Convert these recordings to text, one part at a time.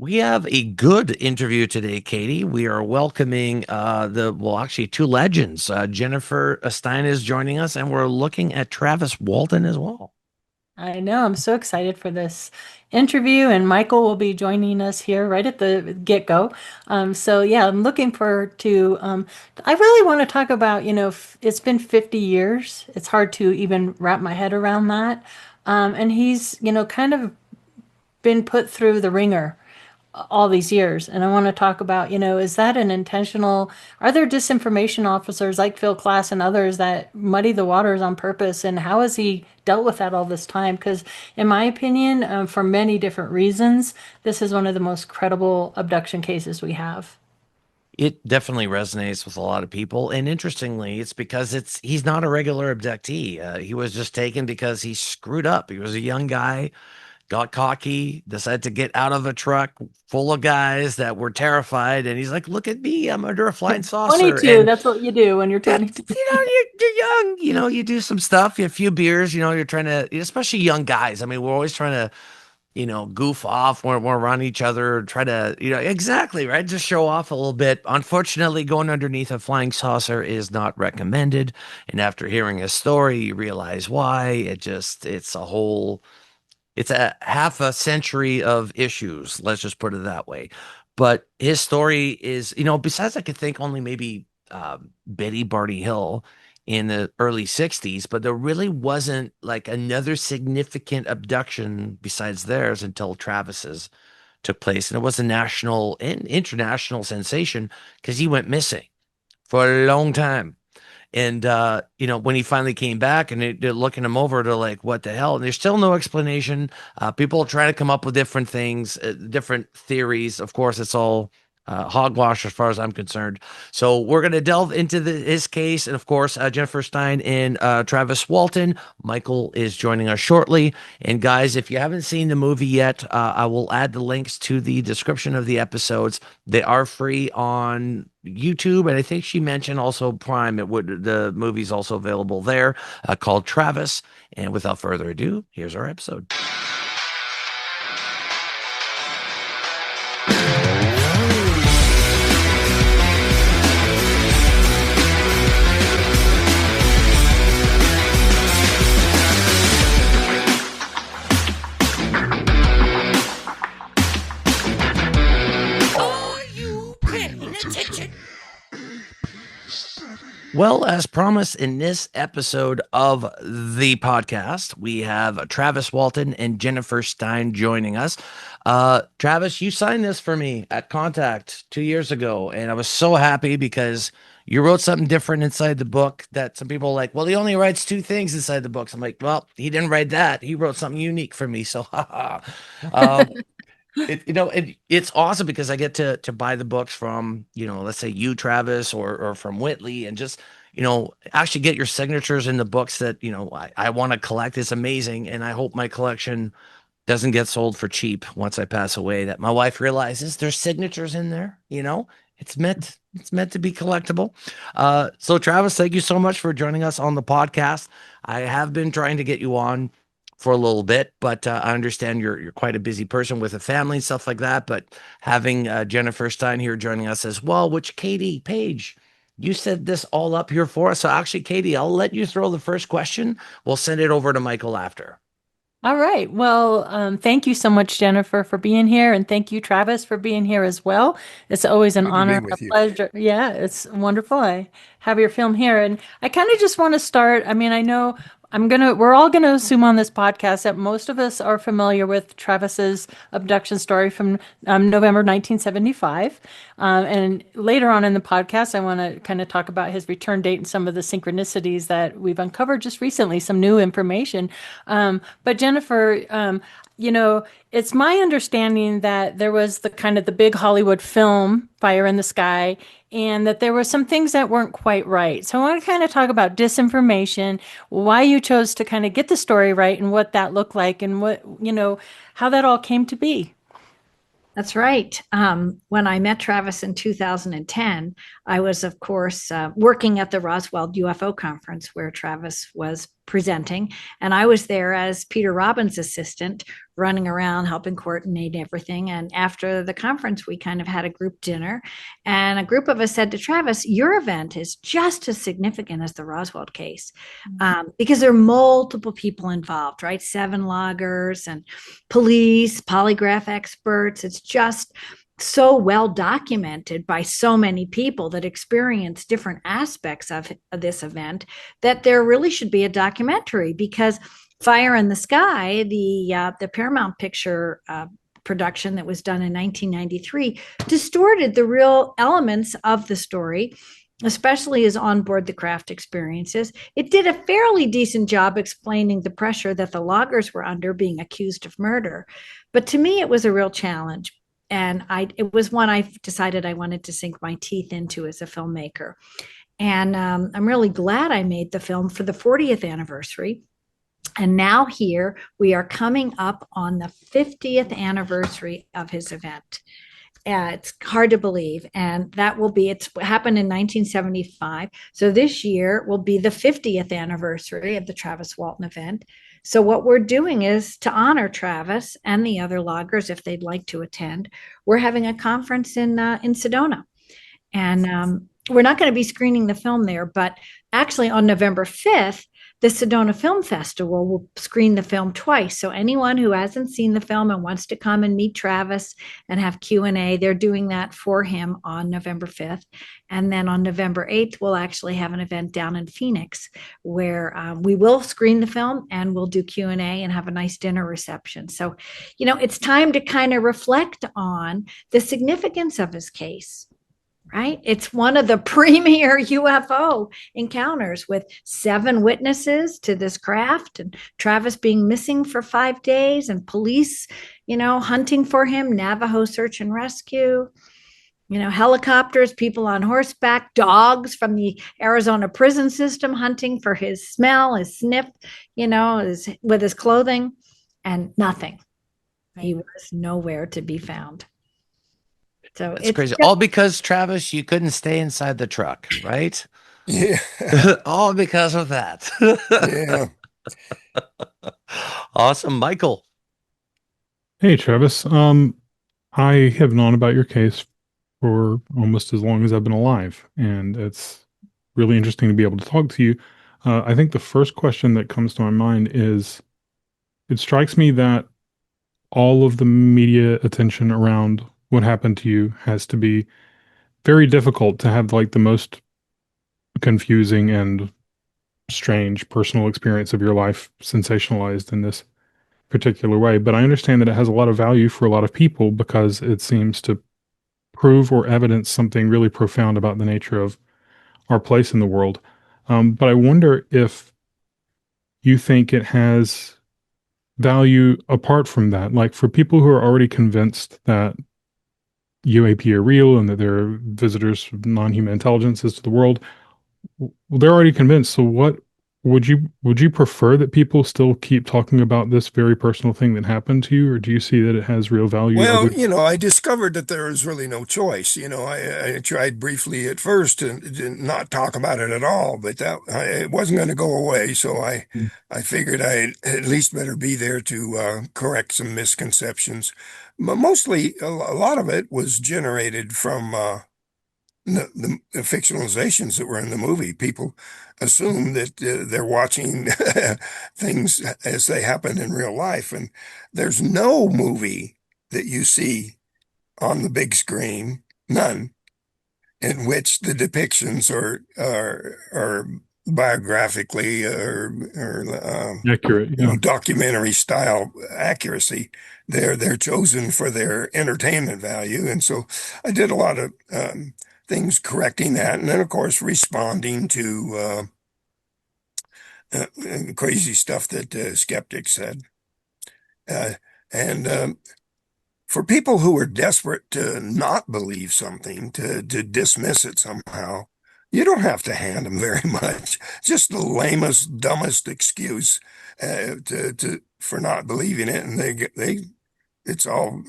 We have a good interview today, Katie. We are welcoming actually two legends. Jennifer Stein is joining us, and we're looking at Travis Walton as well. I know. I'm so excited for this interview, and Michael will be joining us here right at the get-go. So yeah, I'm looking forward to. I really want to talk about, it's been 50 years. It's hard to even wrap my head around that. And he's, kind of been put through the ringer all these years. And I want to talk about, is that an intentional, are there disinformation officers like Phil Klass and others that muddy the waters on purpose? And how has he dealt with that all this time? Because, in my opinion, for many different reasons, this is one of the most credible abduction cases we have. It definitely resonates with a lot of people, and interestingly, it's because he's not a regular abductee. He was just taken because he screwed up. He was a young guy, got cocky, decided to get out of a truck full of guys that were terrified, and he's like, "Look at me, I'm under a flying saucer." 22, And that's what you do when you're that 22. you're young, you do some stuff, you have a few beers, you're trying to, especially young guys. I mean, we're always trying to, goof off when we're around each other, try to, exactly, right? Just show off a little bit. Unfortunately, going underneath a flying saucer is not recommended. And after hearing his story, you realize why. It's a half a century of issues. Let's just put it that way. But his story is, besides I could think only maybe Betty Barney Hill in the early 60s, but there really wasn't like another significant abduction besides theirs until Travis's took place. And it was a national and international sensation because he went missing for a long time. And when he finally came back and they're looking him over, they're like, "What the hell?" And there's still no explanation. People are trying to come up with different things, different theories. Of course, it's all hogwash as far as I'm concerned. So we're going to delve into his case, and of course, Jennifer Stein and Travis Walton. Michael is joining us shortly. And guys, if you haven't seen the movie yet, I will add the links to the description of the episodes. They are free on YouTube, and I think she mentioned also Prime. The movie's also available there, called Travis. And without further ado, here's our episode. Well, as promised in this episode of the podcast, we have Travis Walton and Jennifer Stein joining us. Travis, you signed this for me at Contact 2 years ago, and I was so happy because you wrote something different inside the book that some people are like, well, he only writes two things inside the books. I'm like, well, he didn't write that. He wrote something unique for me. So, it's awesome because I get to buy the books from, let's say you, Travis, or from Whitley, and just, actually get your signatures in the books that, I want to collect. Is amazing. And I hope my collection doesn't get sold for cheap once I pass away, that my wife realizes there's signatures in there, it's meant to be collectible. So Travis, thank you so much for joining us on the podcast. I have been trying to get you on for a little bit, but I understand you're quite a busy person with a family and stuff like that. But having Jennifer Stein here joining us as well, which Katie Page, you set this all up here for us. So actually, Katie, I'll let you throw the first question. We'll send it over to Michael after. All right. Well, thank you so much, Jennifer, for being here. And thank you, Travis, for being here as well. It's always an Good to honor be and a with you. pleasure. Yeah, it's wonderful. I have your film here. And I kind of just want to start. I mean, I know we're all going to assume on this podcast that most of us are familiar with Travis's abduction story from November 1975. And later on in the podcast, I want to kind of talk about his return date and some of the synchronicities that we've uncovered just recently, some new information. But Jennifer, it's my understanding that there was the kind of the big Hollywood film Fire in the Sky, and that there were some things that weren't quite right. So I want to kind of talk about disinformation, why you chose to kind of get the story right and what that looked like and how that all came to be. That's right. When I met Travis in 2010, I was, of course, working at the Roswell UFO conference where Travis was presenting. And I was there as Peter Robbins' assistant, running around helping coordinate everything. And after the conference, we kind of had a group dinner, and a group of us said to Travis, your event is just as significant as the Roswell case, because there are multiple people involved, right? 7 loggers and police, polygraph experts. It's just so well documented by so many people that experience different aspects of this event that there really should be a documentary, because Fire in the Sky, the Paramount picture production that was done in 1993, distorted the real elements of the story, especially as onboard the craft experiences. It did a fairly decent job explaining the pressure that the loggers were under being accused of murder. But to me, it was a real challenge. And it was one I decided I wanted to sink my teeth into as a filmmaker. And I'm really glad I made the film for the 40th anniversary. And now here we are coming up on the 50th anniversary of his event. It's hard to believe. And it's happened in 1975. So this year will be the 50th anniversary of the Travis Walton event. So what we're doing is to honor Travis and the other loggers, if they'd like to attend, we're having a conference in Sedona. And we're not going to be screening the film there, but actually on November 5th, the Sedona Film Festival will screen the film twice. So anyone who hasn't seen the film and wants to come and meet Travis and have Q&A, they're doing that for him on November 5th. And then on November 8th, we'll actually have an event down in Phoenix where we will screen the film and we'll do Q&A and have a nice dinner reception. So, it's time to kind of reflect on the significance of his case. Right? It's one of the premier UFO encounters with 7 witnesses to this craft, and Travis being missing for 5 days, and police, hunting for him, Navajo search and rescue, helicopters, people on horseback, dogs from the Arizona prison system hunting for his smell, his sniff, with his clothing, and nothing. He was nowhere to be found. So It's crazy. All because, Travis, you couldn't stay inside the truck, right? Yeah. All because of that. Yeah. Awesome. Michael. Hey, Travis. I have known about your case for almost as long as I've been alive, and it's really interesting to be able to talk to you. I think the first question that comes to my mind is, it strikes me that all of the media attention around what happened to you has to be very difficult to have like the most confusing and strange personal experience of your life sensationalized in this particular way. But I understand that it has a lot of value for a lot of people because it seems to prove or evidence something really profound about the nature of our place in the world. But I wonder if you think it has value apart from that, like for people who are already convinced that UAP are real and that they're visitors of non-human intelligences to the world. Well, they're already convinced. So what would you prefer that people still keep talking about this very personal thing that happened to you, or do you see that it has real value? Well, I discovered that there was really no choice. I tried briefly at first to not talk about it at all, but it wasn't going to go away. So I figured I at least better be there to correct some misconceptions. But mostly, a lot of it was generated from the fictionalizations that were in the movie. People assume that they're watching things as they happen in real life, and there's no movie that you see on the big screen, none, in which the depictions are biographically or accurate, documentary style accuracy. They're chosen for their entertainment value, and so I did a lot of things correcting that, and then of course responding to crazy stuff that skeptics said. And for people who are desperate to not believe something, to dismiss it somehow, you don't have to hand them very much. Just the lamest, dumbest excuse for not believing it, and it's all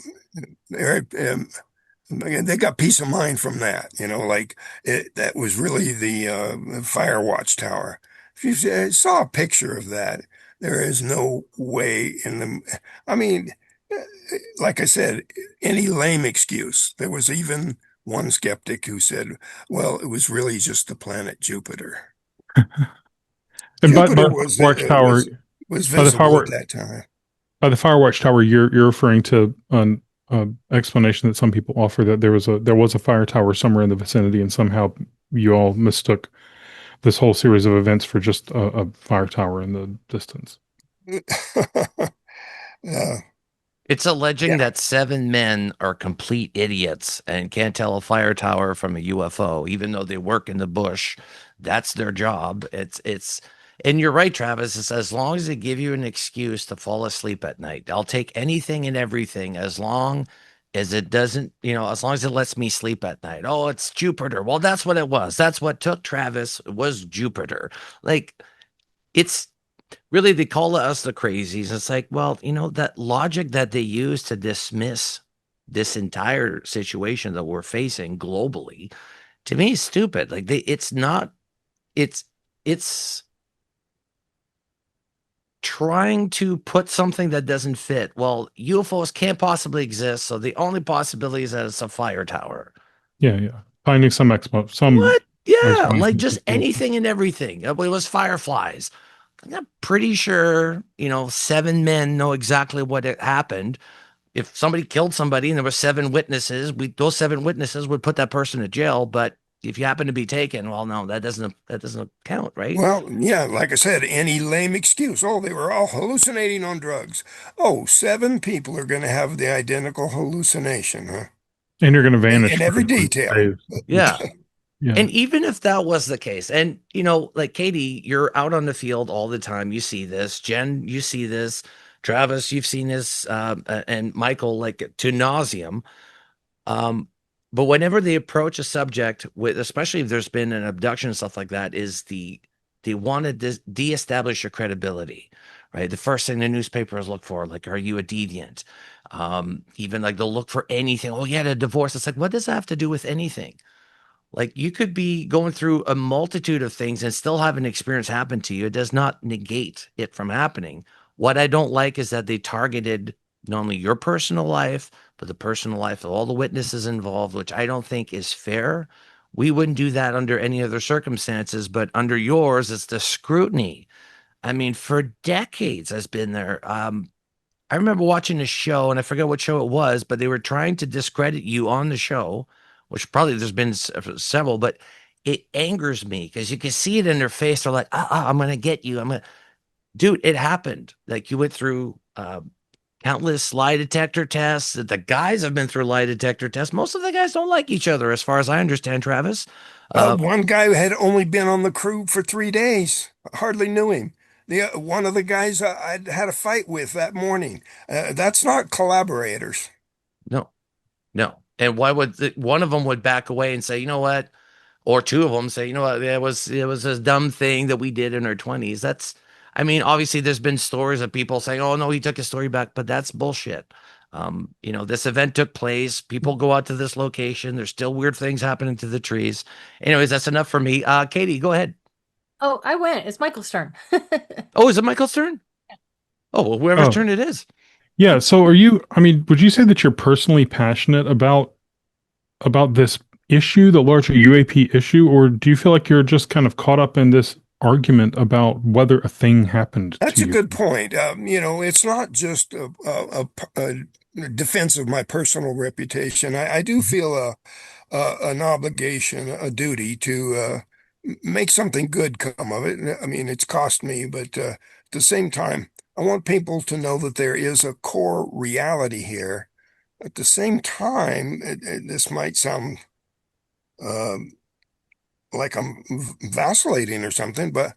they got peace of mind from that. That was really the fire watch tower. If you saw a picture of that, There is no way in the, I mean, like I said, any lame excuse. There was even one skeptic who said, well, it was really just the planet Jupiter. And Jupiter Watchtower, was by the visible at Firewatch, that time. by the Firewatch Tower, you're referring to an explanation that some people offer that there was a fire tower somewhere in the vicinity, and somehow you all mistook this whole series of events for just a fire tower in the distance. uh, It's yeah. alleging that seven men are complete idiots and can't tell a fire tower from a UFO, even though they work in the bush. That's their job. And you're right, Travis. It's as long as they give you an excuse to fall asleep at night. I'll take anything and everything as long as it doesn't, as long as it lets me sleep at night. Oh, it's Jupiter. Well, that's what it was. That's what took Travis was Jupiter. Like, it's really they call us the crazies. It's like, well, that logic that they use to dismiss this entire situation that we're facing globally, to me is stupid. Like it's not, it's it's trying to put something that doesn't fit. Well, UFOs can't possibly exist, so the only possibility is that it's a fire tower. Yeah, yeah. Finding some What? Yeah, like explanation. just anything and everything. It was fireflies. I'm pretty sure, seven men know exactly what had happened. If somebody killed somebody and there were seven witnesses, those seven witnesses would put that person in jail. But if you happen to be taken, well, no, that doesn't count, right? Well, yeah, like I said, any lame excuse. Oh, they were all hallucinating on drugs. Oh, seven people are going to have the identical hallucination, huh? And you're going to vanish In for every a few detail. days. Yeah. Yeah. And even if that was the case, and like Katie, you're out on the field all the time. You see this. Jen, you see this. Travis, you've seen this, and Michael, like to nauseum. Um, but whenever they approach a subject with, especially if there's been an abduction and stuff like that, they want to de-establish your credibility, right? The first thing the newspapers look for, like, are you a deviant? Even like they'll look for anything. Oh, yeah, a divorce. It's like, what does that have to do with anything? Like you could be going through a multitude of things and still have an experience happen to you. It does not negate it from happening. What I don't like is that they targeted not only your personal life, but the personal life of all the witnesses involved, which I don't think is fair. We wouldn't do that under any other circumstances, but under yours, it's the scrutiny. I mean, for decades has been there. I remember watching a show, and I forget what show it was, but they were trying to discredit you on the show, which probably there's been several, but it angers me because you can see it in their face. They're like, I'm going to get you. Dude, it happened. Like you went through countless lie detector tests. The guys have been through lie detector tests. Most of the guys don't like each other, as far as I understand, Travis. One guy had only been on the crew for 3 days. Hardly knew him. One of the guys I'd had a fight with that morning. That's not collaborators. No, no. And why would one of them would back away and say, you know what? Or two of them say, you know what, it was a dumb thing that we did in our 20s. I mean, obviously there's been stories of people saying, oh no, he took his story back, but that's bullshit. This event took place. People go out to this location. There's still weird things happening to the trees. Anyways, that's enough for me. Katie, go ahead. Oh, I went. It's Michael's turn. Oh, is it Michael's turn? Oh, well, whoever's Oh, turn it is. yeah. So would you say that you're personally passionate about this issue, the larger UAP issue, or do you feel like you're just kind of caught up in this argument about whether a thing happened to That's a you? good point. It's not just a defense of my personal reputation. I do feel an obligation, a duty to make something good come of it. I mean, it's cost me, but at the same time, I want people to know that there is a core reality here. At the same time, this might sound um like I'm vacillating or something, but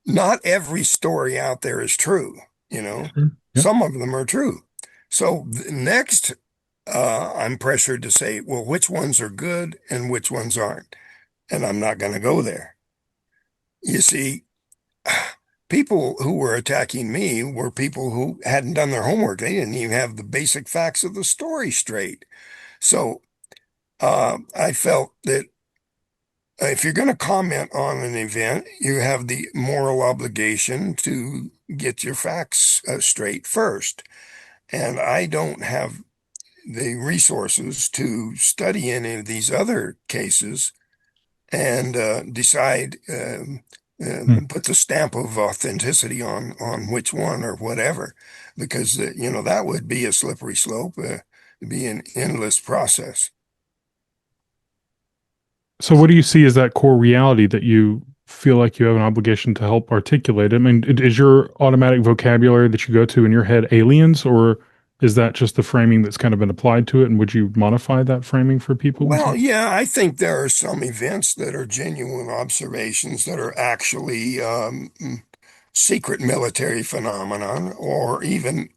not every story out there is true. You know, Sure. Yeah. some of them are true. So next, I'm pressured to say, well, which ones are good and which ones aren't, and I'm not going to go there. You see, people who were attacking me were people who hadn't done their homework. They didn't even have the basic facts of the story straight. So I felt that if you're going to comment on an event, you have the moral obligation to get your facts straight first. And I don't have the resources to study any of these other cases and decide, put the stamp of authenticity on which one or whatever, because that would be a slippery slope, be an endless process. So what do you see as that core reality that you feel like you have an obligation to help articulate? I mean, is your automatic vocabulary that you go to in your head aliens, or is that just the framing that's kind of been applied to it? And would you modify that framing for people? Well, yeah, I think there are some events that are genuine observations that are actually secret military phenomenon, or even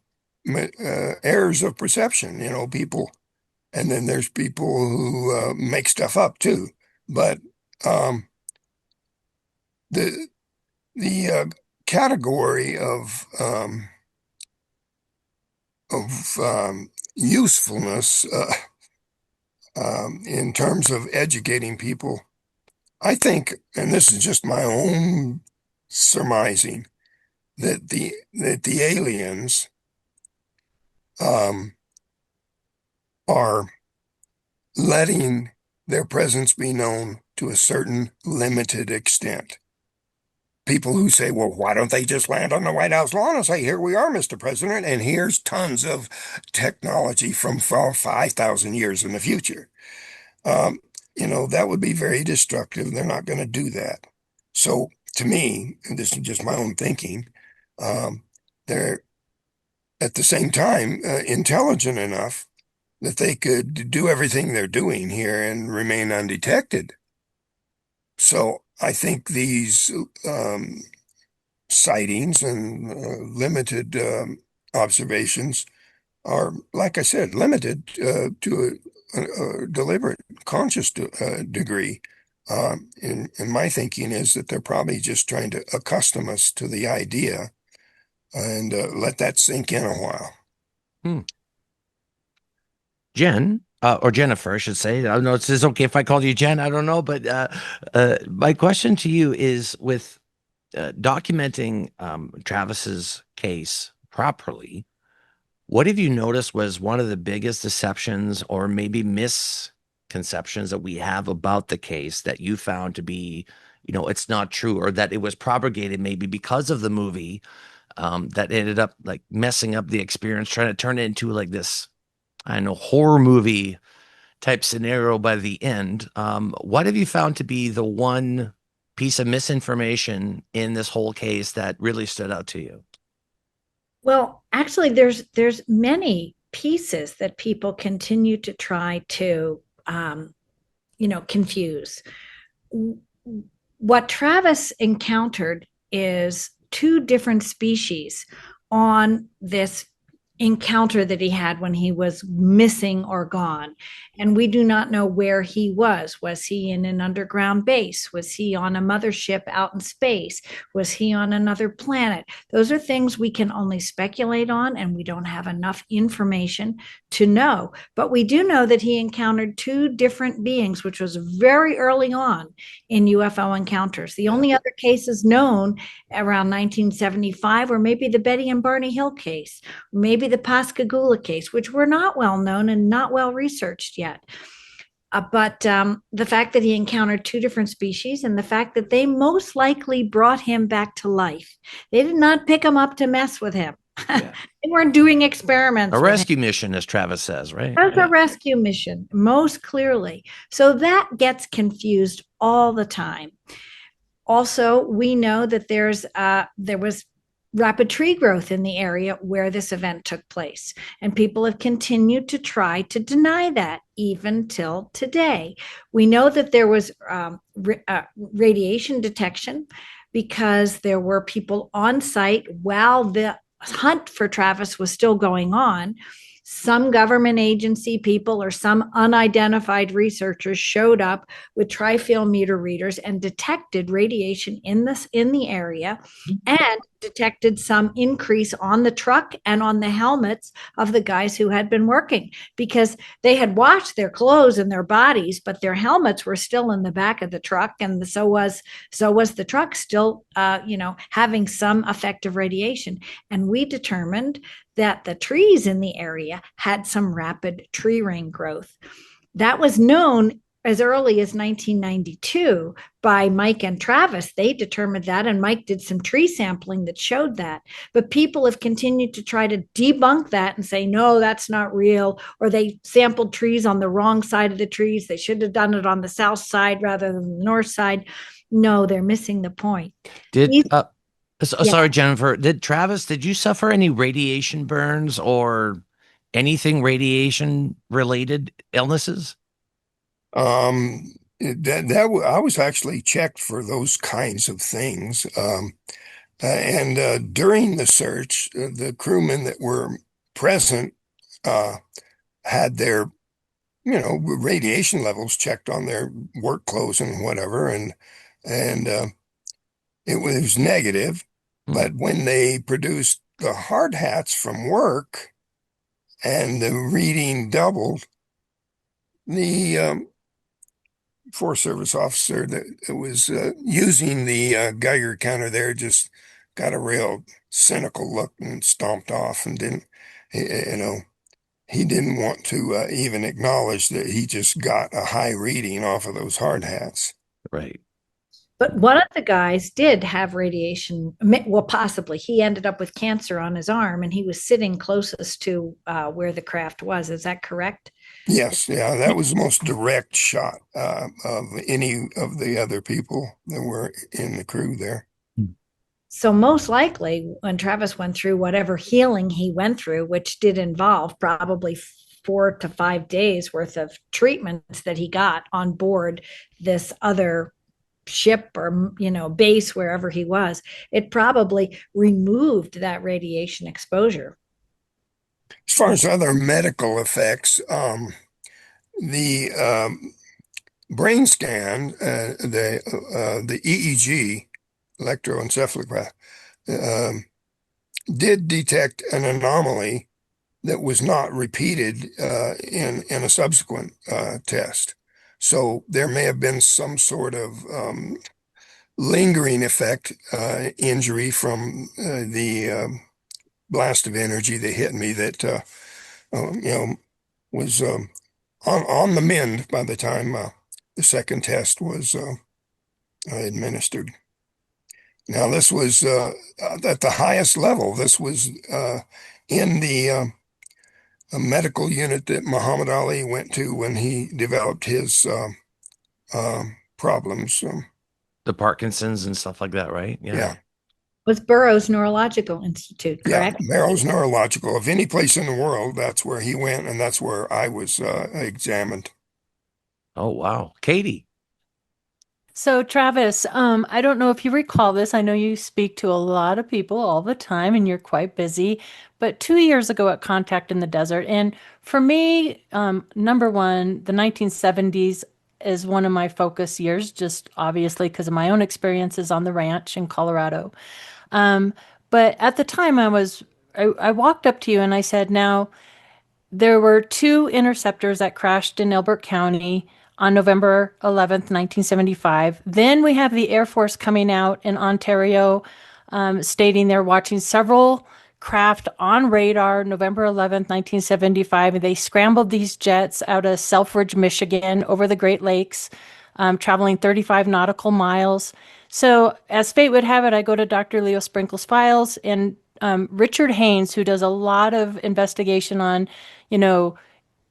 errors of perception, people. And then there's people who make stuff up too. But the category of usefulness in terms of educating people, I think, and this is just my own surmising, that the aliens are letting their presence be known to a certain limited extent. People who say, well, why don't they just land on the White House lawn and say, here we are, Mr. President, and here's tons of technology from 5,000 years in the future. That would be very destructive. They're not going to do that. So to me, and this is just my own thinking, they're at the same time intelligent enough that they could do everything they're doing here and remain undetected. So I think these sightings and limited observations are, like I said, limited to a deliberate, conscious degree. And my thinking is that they're probably just trying to accustom us to the idea and let that sink in a while. Jen, or Jennifer, I should say. I don't know. It's okay if I call you Jen. I don't know. But my question to you is, with documenting Travis's case properly, what have you noticed was one of the biggest deceptions or maybe misconceptions that we have about the case that you found to be, it's not true, or that it was propagated maybe because of the movie, that ended up like messing up the experience, trying to turn it into like this, I don't know, horror movie type scenario by the end? What have you found to be the one piece of misinformation in this whole case that really stood out to you? Well, actually, there's many pieces that people continue to try to, confuse. What Travis encountered is two different species on this encounter that he had when he was missing or gone. And we do not know where he was. Was he in an underground base? Was he on a mothership out in space? Was he on another planet? Those are things we can only speculate on, and we don't have enough information to know. But we do know that he encountered two different beings, which was very early on in UFO encounters. The only other cases known around 1975 were maybe the Betty and Barney Hill case, maybe the Pascagoula case, which were not well known and not well researched yet. But the fact that he encountered two different species, and the fact that they most likely brought him back to life. They did not pick him up to mess with him. Yeah. They weren't doing experiments. A rescue mission, as Travis says, right? It was a rescue mission, most clearly. So that gets confused all the time. Also, we know that there was rapid tree growth in the area where this event took place. And people have continued to try to deny that even till today. We know that there was radiation detection because there were people on site while the hunt for Travis was still going on. Some government agency people or some unidentified researchers showed up with tri-field meter readers and detected radiation in the area and detected some increase on the truck and on the helmets of the guys who had been working, because they had washed their clothes and their bodies, but their helmets were still in the back of the truck, and so was the truck still having some effective radiation. And we determined that the trees in the area had some rapid tree ring growth. That was known as early as 1992 by Mike and Travis. They determined that, and Mike did some tree sampling that showed that. But people have continued to try to debunk that and say, no, that's not real, or they sampled trees on the wrong side of the trees. They should have done it on the south side rather than the north side. No, they're missing the point. Sorry, Jennifer, did you suffer any radiation burns or anything radiation related illnesses? I was actually checked for those kinds of things. And during the search, the crewmen that were present had their, radiation levels checked on their work clothes and whatever, and it was negative. But when they produced the hard hats from work and the reading doubled, the Forest Service officer that was using the Geiger counter there just got a real cynical look and stomped off, and he didn't want to even acknowledge that he just got a high reading off of those hard hats. Right. But one of the guys did have radiation. Well, possibly. He ended up with cancer on his arm, and he was sitting closest to where the craft was. Is that correct? Yes, yeah, that was the most direct shot of any of the other people that were in the crew there. So most likely, when Travis went through whatever healing he went through, which did involve probably 4 to 5 days worth of treatments that he got on board this other ship or base, wherever he was, it probably removed that radiation exposure. As far as other medical effects, the brain scan, the EEG, electroencephalograph, did detect an anomaly that was not repeated in a subsequent test. So there may have been some sort of lingering effect, injury from the blast of energy that hit me that was on the mend by the time the second test was administered. Now, this was at the highest level. This was in the medical unit that Muhammad Ali went to when he developed his problems. The Parkinson's and stuff like that, right? Yeah. Was Burroughs Neurological Institute, correct? Yeah, Burroughs Neurological. Of any place in the world, that's where he went, and that's where I was examined. Oh, wow. Katie. So, Travis, I don't know if you recall this. I know you speak to a lot of people all the time and you're quite busy. But 2 years ago at Contact in the Desert, and for me, number one, the 1970s is one of my focus years, just obviously because of my own experiences on the ranch in Colorado. But at the time, I walked up to you and I said, now, there were two interceptors that crashed in Elbert County on November 11th, 1975. Then we have the Air Force coming out in Ontario, stating they're watching several craft on radar November 11th, 1975. And they scrambled these jets out of Selfridge, Michigan, over the Great Lakes, traveling 35 nautical miles. So as fate would have it, I go to Dr. Leo Sprinkle's files, and Richard Haynes, who does a lot of investigation on,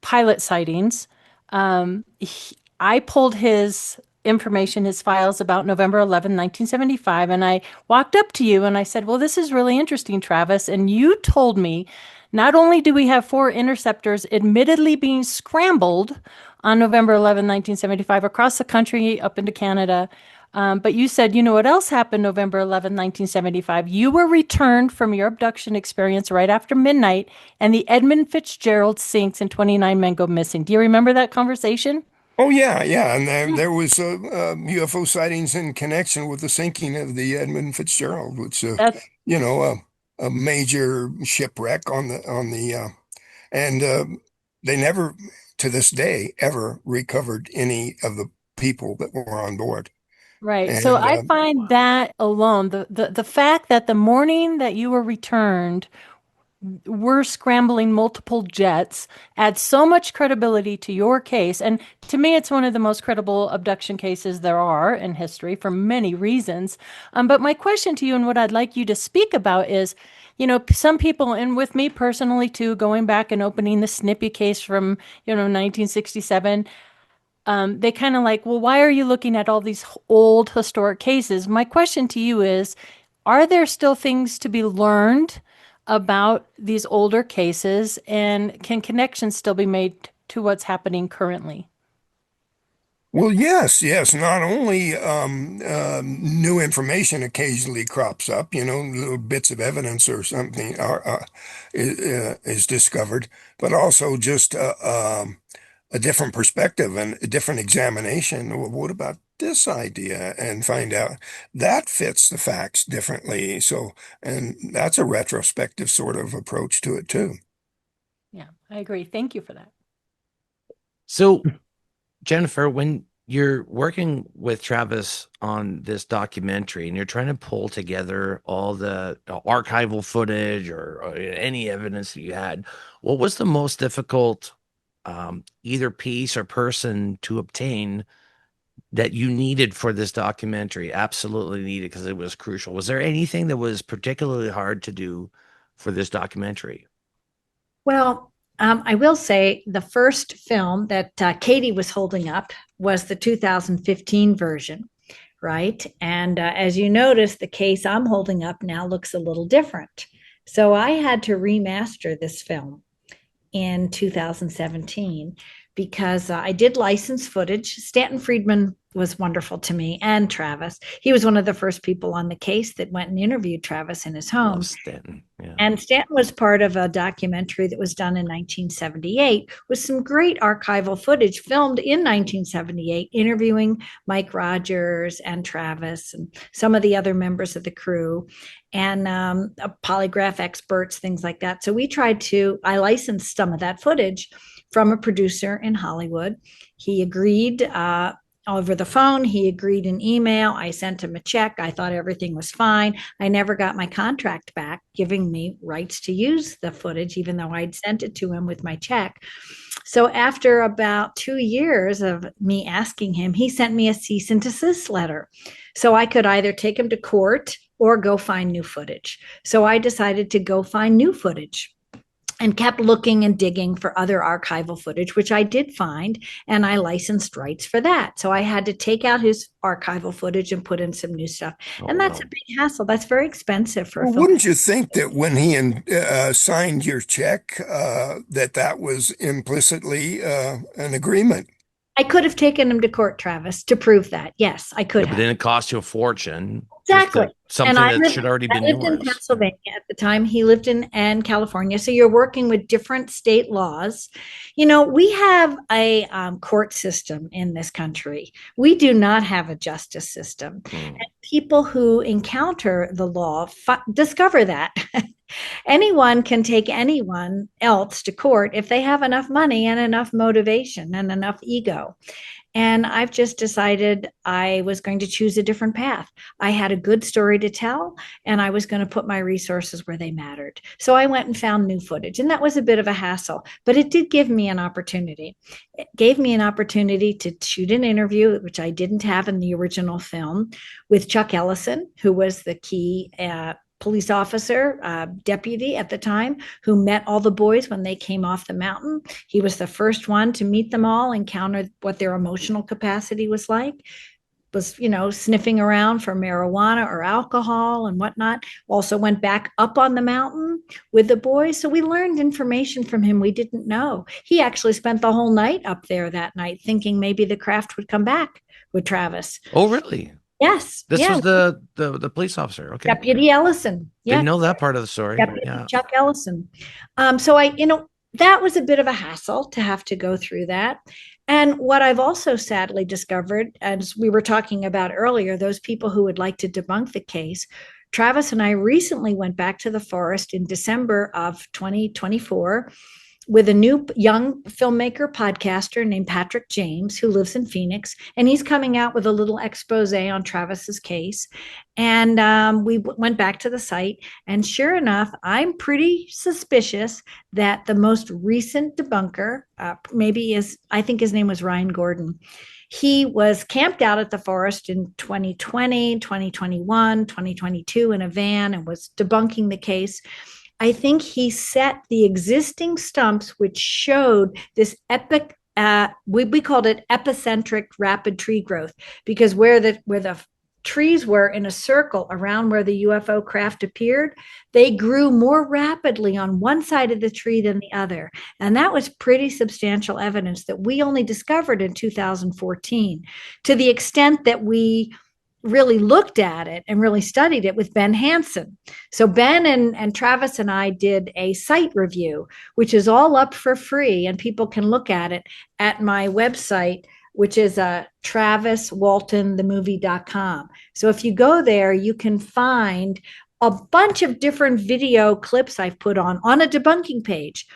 pilot sightings. I pulled his information, his files about November 11, 1975, and I walked up to you and I said, well, this is really interesting, Travis. And you told me not only do we have 4 interceptors admittedly being scrambled on November 11, 1975 across the country up into Canada, but you said, you know what else happened November 11, 1975? You were returned from your abduction experience right after midnight, and the Edmund Fitzgerald sinks and 29 men go missing. Do you remember that conversation? Oh, yeah. And there was UFO sightings in connection with the sinking of the Edmund Fitzgerald, which That's you know, a major shipwreck and they never, to this day, ever recovered any of the people that were on board. Right. So And I find that alone, the fact that the morning that you were returned, we're scrambling multiple jets, adds so much credibility to your case. And to me, it's one of the most credible abduction cases there are in history for many reasons. But my question to you, and what I'd like you to speak about is, some people, and with me personally too, going back and opening the Snippy case from, 1967, they kind of like, well, why are you looking at all these old historic cases? My question to you is, are there still things to be learned about these older cases, and can connections still be made to what's happening currently? well, yes, yes. Not only new information occasionally crops up, little bits of evidence or something is discovered, but also just a different perspective and a different examination. Well, what about this idea? And find out that fits the facts differently. So, and that's a retrospective sort of approach to it too. Yeah, I agree. Thank you for that. So, Jennifer, when you're working with Travis on this documentary and you're trying to pull together all the archival footage or any evidence that you had, what was the most difficult either piece or person to obtain that you needed for this documentary? Absolutely needed because it was crucial. Was there anything that was particularly hard to do for this documentary? Well, I will say the first film that Katie was holding up was the 2015 version, right? And as you notice, the case I'm holding up now looks a little different. So I had to remaster this film in 2017 because I did license footage. Stanton Friedman was wonderful to me, and Travis. He was one of the first people on the case that went and interviewed Travis in his home. Love Stanton. Yeah. And Stanton was part of a documentary that was done in 1978 with some great archival footage filmed in 1978, interviewing Mike Rogers and Travis and some of the other members of the crew and polygraph experts, things like that. So I licensed some of that footage from a producer in Hollywood. He agreed over the phone. He agreed in email. I sent him a check. I thought everything was fine. I never got my contract back giving me rights to use the footage, even though I'd sent it to him with my check. So after about 2 years of me asking him, he sent me a cease and desist letter. So I could either take him to court or go find new footage. So I decided to go find new footage and kept looking and digging for other archival footage, which I did find, and I licensed rights for that. So I had to take out his archival footage and put in some new stuff. And that's a big hassle. That's very expensive for a film. Wouldn't you think that when he signed your check, that was implicitly an agreement? I could have taken him to court, Travis, to prove that. Yes, I could Yeah, but have. then it cost you a fortune. Exactly. Something that should already I been lived in yours. Pennsylvania at the time. He lived in California. So you're working with different state laws. We have a court system in this country. We do not have a justice system. And people who encounter the law discover that. Anyone can take anyone else to court if they have enough money and enough motivation and enough ego. And I've just decided I was going to choose a different path. I had a good story to tell, and I was going to put my resources where they mattered. So I went and found new footage, and that was a bit of a hassle, but it did give me an opportunity. It gave me an opportunity to shoot an interview, which I didn't have in the original film, with Chuck Ellison, who was the key police officer, deputy at the time, who met all the boys when they came off the mountain. He was the first one to meet them all, encounter what their emotional capacity was like, was, sniffing around for marijuana or alcohol and whatnot. Also went back up on the mountain with the boys. So we learned information from him we didn't know. He actually spent the whole night up there that night thinking maybe the craft would come back with Travis. Oh, really? Yes. This was the police officer. Okay. Deputy Ellison. Yeah. Didn't know that part of the story. Deputy Yeah. Chuck Ellison. So that was a bit of a hassle to have to go through that. And what I've also sadly discovered, as we were talking about earlier, those people who would like to debunk the case, Travis and I recently went back to the forest in December of 2024 with a new young filmmaker podcaster named Patrick James, who lives in Phoenix, and he's coming out with a little expose on Travis's case. And we went back to the site, and sure enough, I'm pretty suspicious that the most recent debunker, I think his name was Ryan Gordon. He was camped out at the forest in 2020, 2021, 2022 in a van and was debunking the case. I think he set the existing stumps, which showed this epic, we called it epicentric rapid tree growth, because where the trees were in a circle around where the UFO craft appeared, they grew more rapidly on one side of the tree than the other. And that was pretty substantial evidence that we only discovered in 2014, to the extent that we really looked at it and really studied it with Ben Hansen. So Ben and Travis and I did a site review, which is all up for free, and people can look at it at my website, which is traviswaltonthemovie.com. So if you go there, you can find a bunch of different video clips I've put on a debunking page.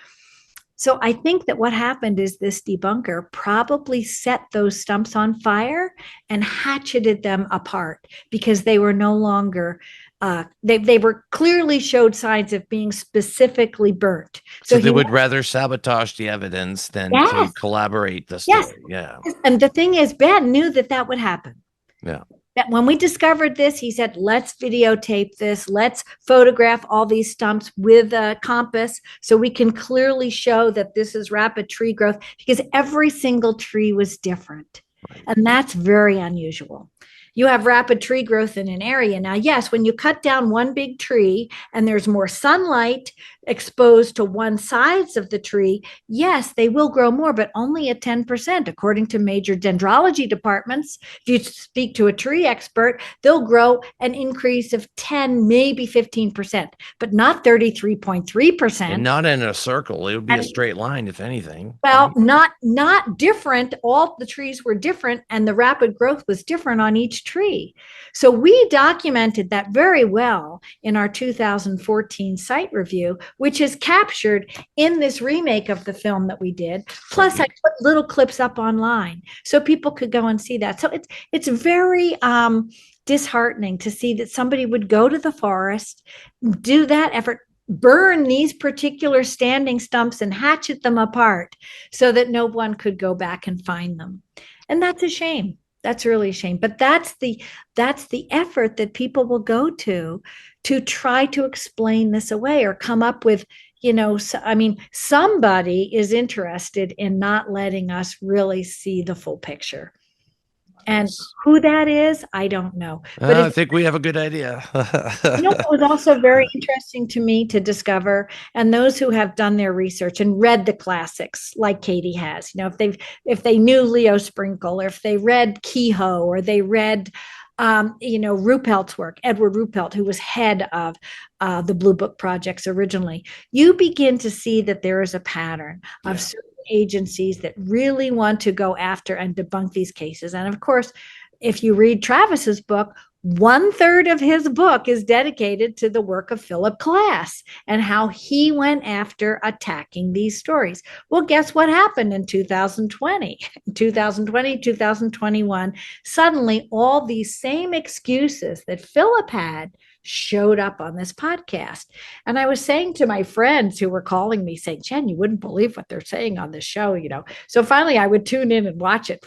So I think that what happened is this debunker probably set those stumps on fire and hatcheted them apart, because they were no longer, they were clearly showed signs of being specifically burnt. So they would rather sabotage the evidence than to collaborate the story. Yes. Yeah. And the thing is, Ben knew that would happen. Yeah. That when we discovered this, he said, let's videotape this. Let's photograph all these stumps with a compass so we can clearly show that this is rapid tree growth, because every single tree was different. Right. And that's very unusual. You have rapid tree growth in an area. Now, yes, when you cut down one big tree and there's more sunlight exposed to one sides of the tree, yes, they will grow more, but only at 10%. According to major dendrology departments, if you speak to a tree expert, they'll grow an increase of 10, maybe 15%, but not 33.3%. And not in a circle. It would be a straight line, if anything. Well, right? not different. All the trees were different, and the rapid growth was different on each tree. So we documented that very well in our 2014 site review, which is captured in this remake of the film that we did. Plus, I put little clips up online so people could go and see that. So it's very disheartening to see that somebody would go to the forest, do that effort, burn these particular standing stumps and hatchet them apart so that no one could go back and find them. And that's a shame. That's really a shame. But that's the effort that people will go to try to explain this away or come up with, somebody is interested in not letting us really see the full picture. And who that is, I don't know. But I think we have a good idea. It was also very interesting to me to discover, and those who have done their research and read the classics like Katie has, if they knew Leo Sprinkle, or if they read Kehoe, or they read Ruppelt's work, Edward Ruppelt, who was head of the Blue Book projects originally, you begin to see that there is a pattern of certain agencies that really want to go after and debunk these cases. And of course, if you read Travis's book, 1/3 of his book is dedicated to the work of Philip Klass and how he went after attacking these stories. Well, guess what happened in 2020, 2021? Suddenly, all these same excuses that Philip had showed up on this podcast. And I was saying to my friends who were calling me saying, Jen, you wouldn't believe what they're saying on this show, So finally I would tune in and watch it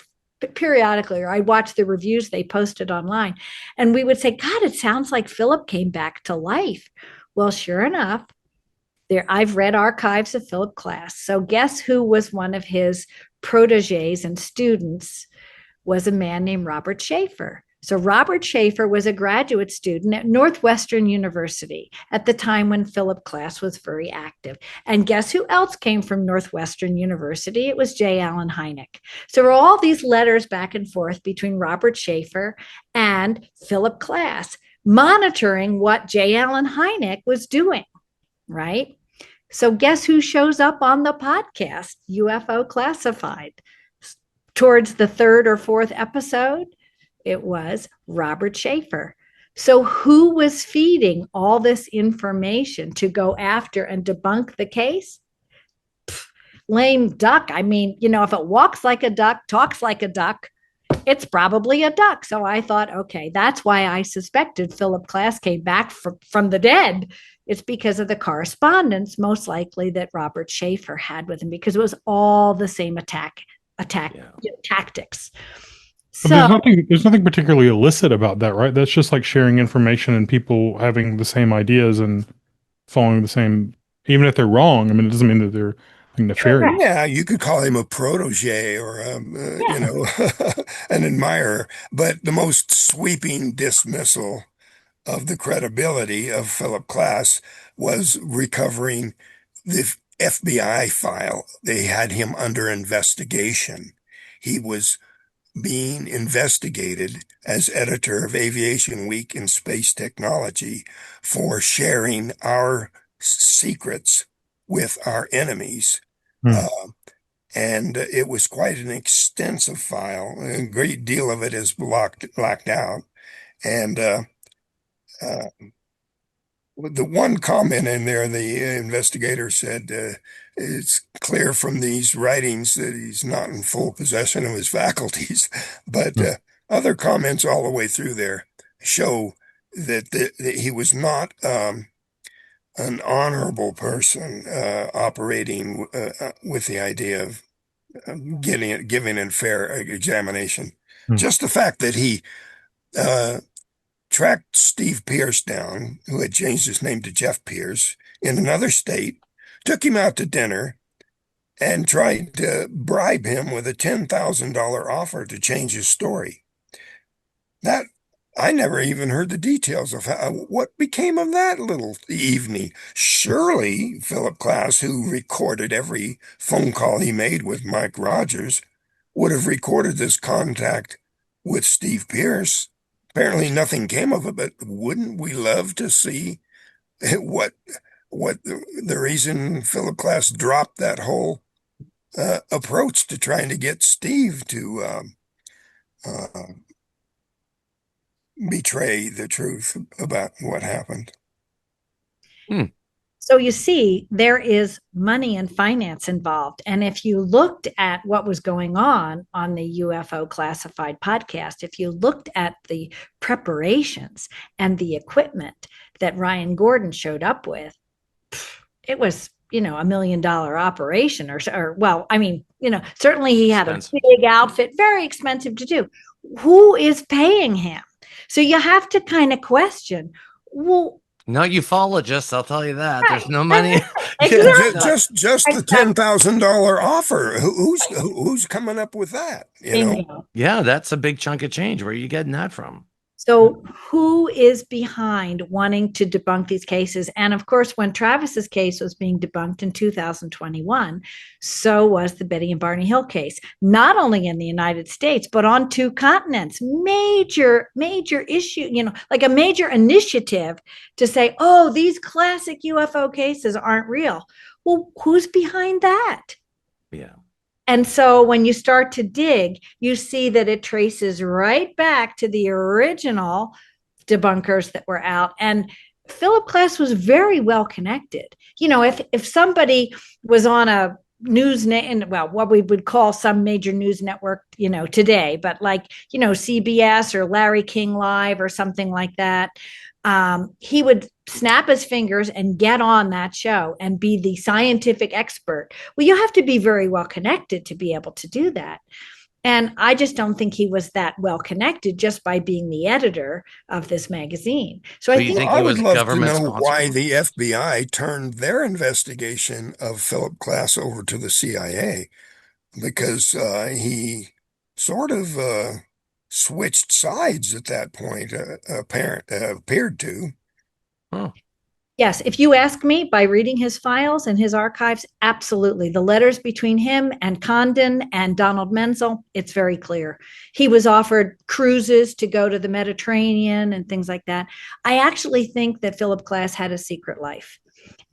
periodically, or I'd watch the reviews they posted online. And we would say, God, it sounds like Philip came back to life. Well, sure enough, I've read archives of Philip Klass. So guess who was one of his proteges and students? Was a man named Robert Schaefer. So Robert Schaefer was a graduate student at Northwestern University at the time when Philip Klass was very active. And guess who else came from Northwestern University? It was J. Allen Hynek. So there were all these letters back and forth between Robert Schaefer and Philip Klass, monitoring what J. Allen Hynek was doing, right? So guess who shows up on the podcast, UFO Classified? Towards the 3rd or 4th episode, it was Robert Schaefer. So who was feeding all this information to go after and debunk the case? Lame duck. I mean, if it walks like a duck, talks like a duck, it's probably a duck. So I thought, okay, that's why I suspected Philip Klass came back from the dead. It's because of the correspondence, most likely, that Robert Schaefer had with him, because it was all the same tactics. But So there's nothing particularly illicit about that, right? That's just like sharing information and people having the same ideas and following the same, even if they're wrong. I mean, it doesn't mean that they're like nefarious. Yeah, you could call him a protege or yeah. an admirer, but the most sweeping dismissal of the credibility of Philip Klass was recovering the FBI file. They had him under investigation. He was being investigated as editor of Aviation Week and Space Technology for sharing our secrets with our enemies. Hmm. Uh, and it was quite an extensive file. A great deal of it is locked out. And uh, the one comment in there, the investigator said, it's clear from these writings that he's not in full possession of his faculties. But Hmm. other comments all the way through there show that he was not an honorable person operating with the idea of giving a fair examination. Hmm. Just the fact that he uh, tracked Steve Pierce down, who had changed his name to Jeff Pierce, in another state, took him out to dinner, and tried to bribe him with a $10,000 offer to change his story. That I never even heard the details of what became of that little evening. Surely Philip Klass, who recorded every phone call he made with Mike Rogers, would have recorded this contact with Steve Pierce. Apparently nothing came of it, but wouldn't we love to see what the reason Philip Klass dropped that whole approach to trying to get Steve to uh, betray the truth about what happened. Hmm. So you see, there is money and finance involved. And if you looked at what was going on the UFO Classified podcast, if you looked at the preparations and the equipment that Ryan Gordon showed up with, it was, $1 million operation or well, I mean, certainly he had Expensive. a big outfit, very expensive to do. Who is paying him? So you have to kind of question, well, No ufologists, I'll tell you that. There's right. no money. Yeah, Exactly. just the Exactly. $10,000 offer. Who's coming up with that? Bingo. Yeah, that's a big chunk of change. Where are you getting that from? So, who is behind wanting to debunk these cases? And of course, when Travis's case was being debunked in 2021, so was the Betty and Barney Hill case, not only in the United States, but on two continents. Major issue, like a major initiative to say, oh, these classic UFO cases aren't real. Well, who's behind that? Yeah. And so when you start to dig, you see that it traces right back to the original debunkers that were out. And Philip Klass was very well connected. If somebody was on a what we would call some major news network, today, but like, CBS or Larry King Live or something like that, he would snap his fingers and get on that show and be the scientific expert. Well, you have to be very well connected to be able to do that. And I just don't think he was that well connected just by being the editor of this magazine. So I But you think think I he would was love to government know why sponsored? the FBI turned their investigation of Philip Klass over to the CIA, because he sort of switched sides at that point, appeared to. Oh, yes, if you ask me, by reading his files and his archives, absolutely. The letters between him and Condon and Donald Menzel, it's very clear. He was offered cruises to go to the Mediterranean and things like that. I actually think that Philip Klass had a secret life.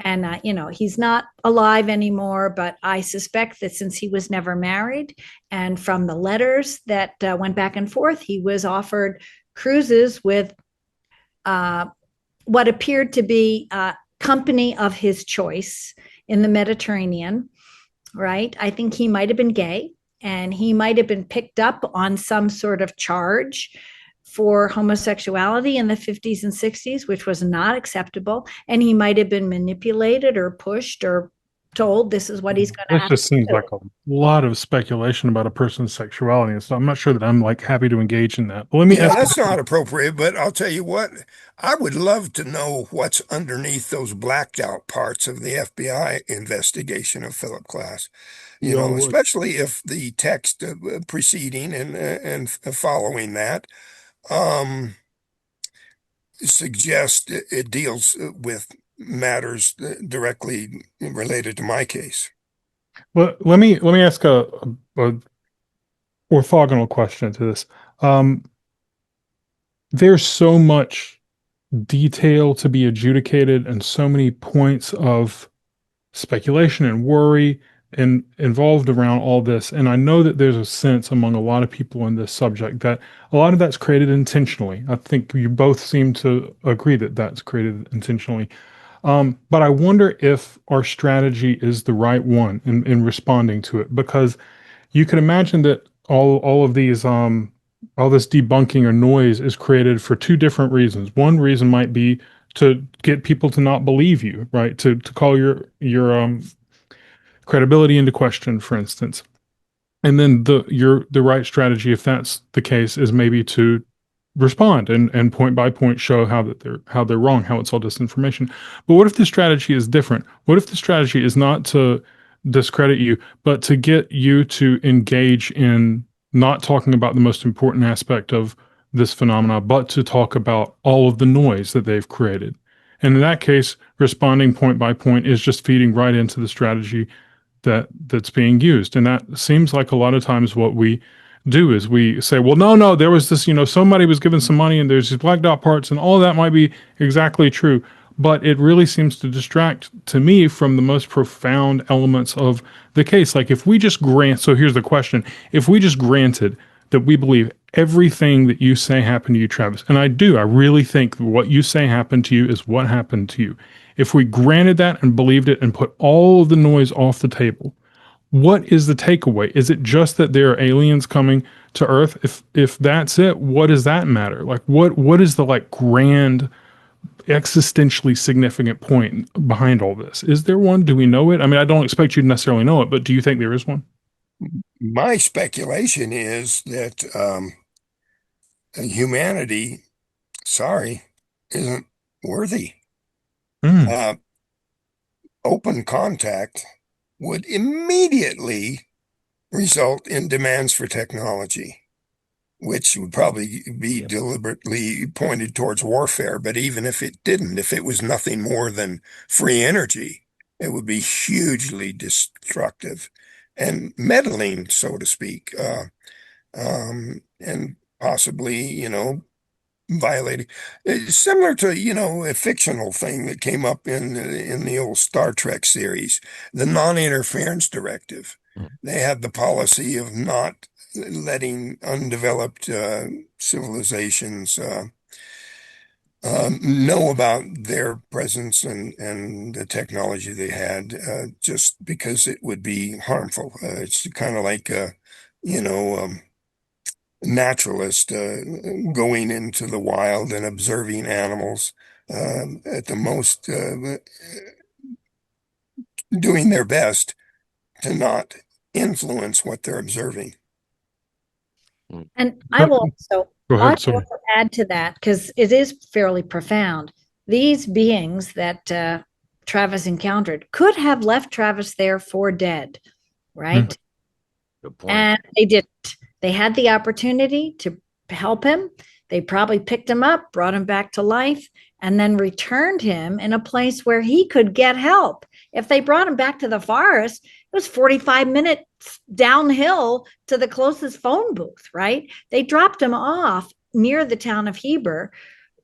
And, he's not alive anymore, but I suspect that since he was never married, and from the letters that went back and forth, he was offered cruises with what appeared to be company of his choice in the Mediterranean, right? I think he might have been gay, and he might have been picked up on some sort of charge for homosexuality in the 50s and 60s, which was not acceptable. And he might have been manipulated or pushed or told this is what he's going to This have just to seems do. like a lot of speculation about a person's sexuality, and so I'm not sure that I'm like happy to engage in that. But let me Yeah, ask. that's not appropriate, but I'll tell you what, I would love to know what's underneath those blacked out parts of the FBI investigation of Philip Glass. You Yeah, know, would. especially if the text preceding and following that suggest it deals with matters directly related to my case. Well, let me ask a orthogonal question to this. Um, there's so much detail to be adjudicated and so many points of speculation and worry and involved around all this. And I know that there's a sense among a lot of people in this subject that a lot of that's created intentionally. I think you both seem to agree that that's created intentionally. But I wonder if our strategy is the right one in responding to it, because you could imagine that all of these all this debunking or noise is created for two different reasons. One reason might be to get people to not believe you, right? To call your credibility into question, for instance. And then the right strategy, if that's the case, is maybe to respond and point by point show how they're wrong, how it's all disinformation. But what if the strategy is different? What if the strategy is not to discredit you, but to get you to engage in not talking about the most important aspect of this phenomena, but to talk about all of the noise that they've created? And in that case, responding point by point is just feeding right into the strategy that's being used. And that seems like a lot of times what we do is we say, well, no, there was this, somebody was given some money and there's these blacked out parts and all of that might be exactly true. But it really seems to distract to me from the most profound elements of the case. Like if we just so here's the question. If we just granted that we believe everything that you say happened to you, Travis, and I really think what you say happened to you is what happened to you. If we granted that and believed it and put all of the noise off the table, what is the takeaway? Is it just that there are aliens coming to Earth? If that's it, what does that matter? Like what is the like grand existentially significant point behind all this? Is there one? Do we know it? I mean, I don't expect you to necessarily know it, but do you think there is one? My speculation is that humanity, sorry, isn't worthy. Mm. Open contact would immediately result in demands for technology, which would probably be deliberately pointed towards warfare. But even if it didn't, if it was nothing more than free energy, it would be hugely destructive and meddling, so to speak, and possibly, violating. It's similar to, a fictional thing that came up in the old Star Trek series, the non-interference directive. They had the policy of not letting undeveloped civilizations know about their presence and the technology they had, just because it would be harmful. It's kind of like, you know, naturalist going into the wild and observing animals, at the most, doing their best to not influence what they're observing. And I will Go I ahead. will Sorry. add to that because it is fairly profound. These beings that Travis encountered could have left Travis there for dead, right? Good point. And they didn't. They had the opportunity to help him. They probably picked him up, brought him back to life, and then returned him in a place where he could get help. If they brought him back to the forest, it was 45 minutes downhill to the closest phone booth, right? They dropped him off near the town of Heber,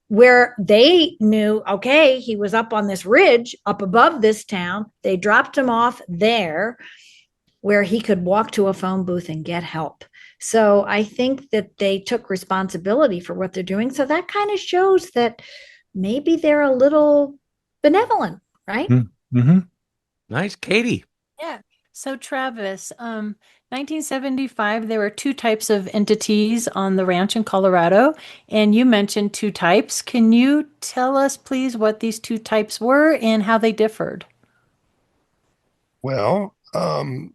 where they knew, okay, he was up on this ridge up above this town. They dropped him off there where he could walk to a phone booth and get help. So I think that they took responsibility for what they're doing. So that kind of shows that maybe they're a little benevolent, right? Mm-hmm. Nice. Katie. Yeah. So Travis, 1975, there were two types of entities on the ranch in Colorado, and you mentioned two types. Can you tell us, please, what these two types were and how they differed? Well, the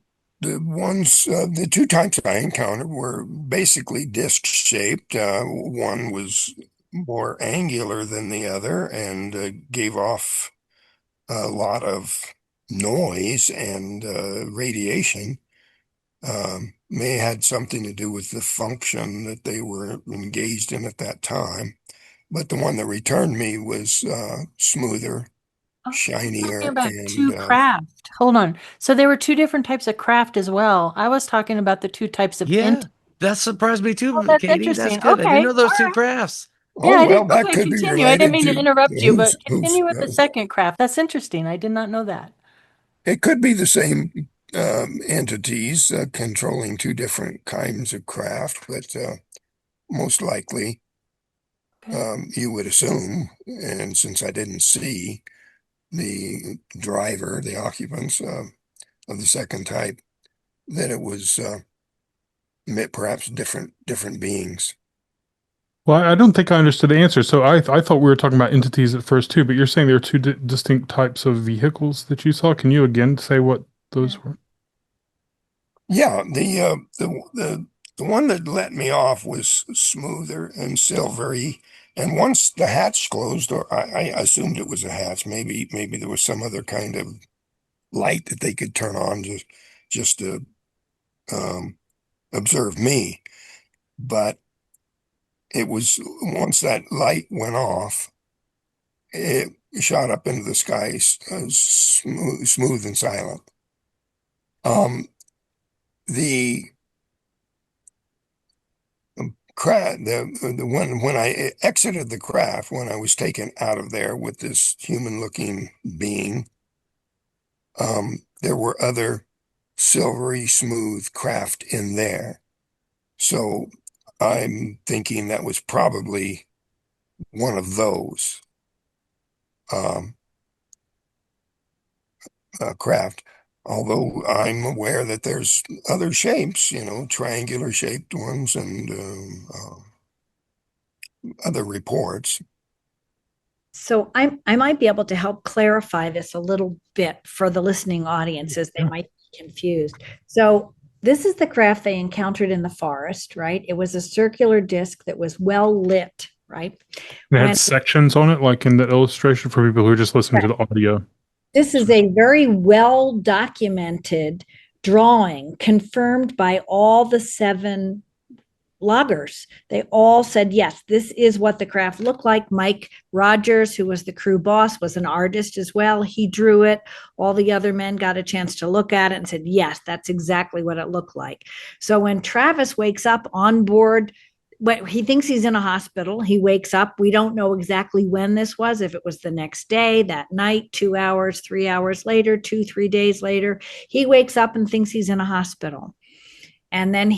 two types I encountered were basically disc shaped. One was more angular than the other and gave off a lot of noise and radiation. May have had something to do with the function that they were engaged in at that time. But the one that returned me was smoother, Oh, you're talking shinier, about and two craft. Hold on. So there were two different types of craft as well. I was talking about the two types of Yeah. ent. That surprised me Oh, too, that's Katie. That's interesting. good. I didn't Okay. know those two crafts. Yeah, oh I didn't. well, that Okay, could be continue. I didn't related mean to to interrupt you, but who's continue with the second craft. That's interesting. I did not know that. it could be the same entities controlling two different kinds of craft, but most likely Okay. you would assume, and since I didn't see the driver, the occupants of the second type, that it was perhaps different beings. Well, I don't think I understood the answer. So I thought we were talking about entities at first too, but you're saying there are two distinct types of vehicles that you saw. Can you again say what those were? Yeah, the one that let me off was smoother and silvery. And once the hatch closed, or I assumed it was a hatch, maybe there was some other kind of light that they could turn on just to um, observe me. But it was once that light went off, it shot up into the sky, smooth and silent. Um, the craft, the when I exited the craft, when I was taken out of there with this human-looking being, there were other silvery smooth craft in there. So I'm thinking that was probably one of those um, craft. Although I'm aware that there's other shapes, triangular shaped ones and other reports. So I might be able to help clarify this a little bit for the listening audiences. They Yeah. might be confused. So this is the craft they encountered in the forest, right? It was a circular disc that was well lit, right? It When had sections on it, like in the illustration for people who are just listening to the audio. this is a very well documented drawing confirmed by all the 7 loggers. They all said, yes, this is what the craft looked like. Mike Rogers, who was the crew boss, was an artist as well. He drew it. All the other men got a chance to look at it and said, yes, that's exactly what it looked like. So when Travis wakes up on board, he thinks he's in a hospital. He wakes up. We don't know exactly when this was, if it was the next day, that night, 2 hours, 3 hours later, 3 days later. He wakes up and thinks he's in a hospital. And then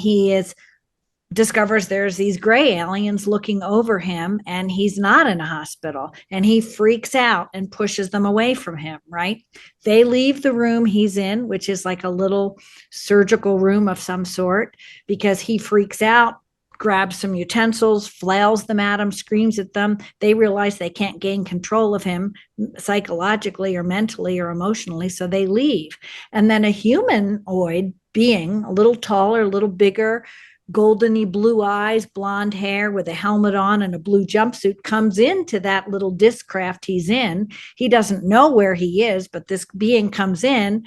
discovers there's these gray aliens looking over him and he's not in a hospital, and he freaks out and pushes them away from him, right? They leave the room he's in, which is like a little surgical room of some sort, because he freaks out, grabs some utensils, flails them at them, screams at them. They realize they can't gain control of him psychologically or mentally or emotionally, so they leave. And then a humanoid being, a little taller, a little bigger, goldeny blue eyes, blonde hair, with a helmet on and a blue jumpsuit, comes into that little disc craft he's in. He doesn't know where he is, but this being comes in,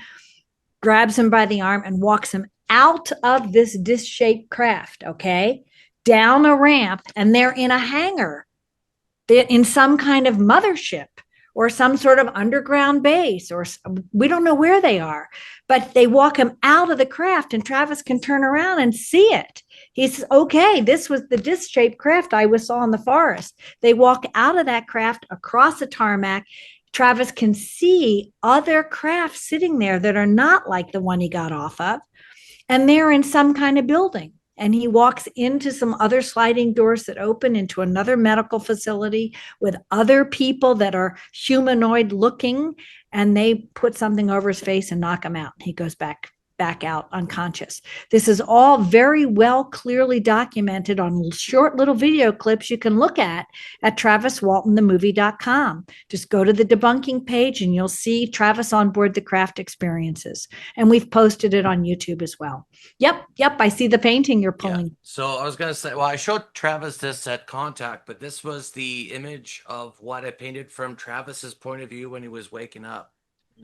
grabs him by the arm and walks him out of this disc-shaped craft, okay, down a ramp, and they're in a hangar. They're in some kind of mothership or some sort of underground base, or we don't know where they are, but they walk him out of the craft and Travis can turn around and see it. He says, okay, this was the disc-shaped craft I saw in the forest. They walk out of that craft across a tarmac. Travis can see other crafts sitting there that are not like the one he got off of, and they're in some kind of building. and he walks into some other sliding doors that open into another medical facility with other people that are humanoid looking, and they put something over his face and knock him out. He goes back out unconscious. This is all very well clearly documented on short little video clips you can look at traviswaltonthemovie.com. Just go to the debunking page and you'll see Travis on board the craft experiences. And we've posted it on YouTube as well. Yep, I see the painting you're pulling. Yeah. So I was going to say, well, I showed Travis this at Contact, but this was the image of what I painted from Travis's point of view when he was waking up.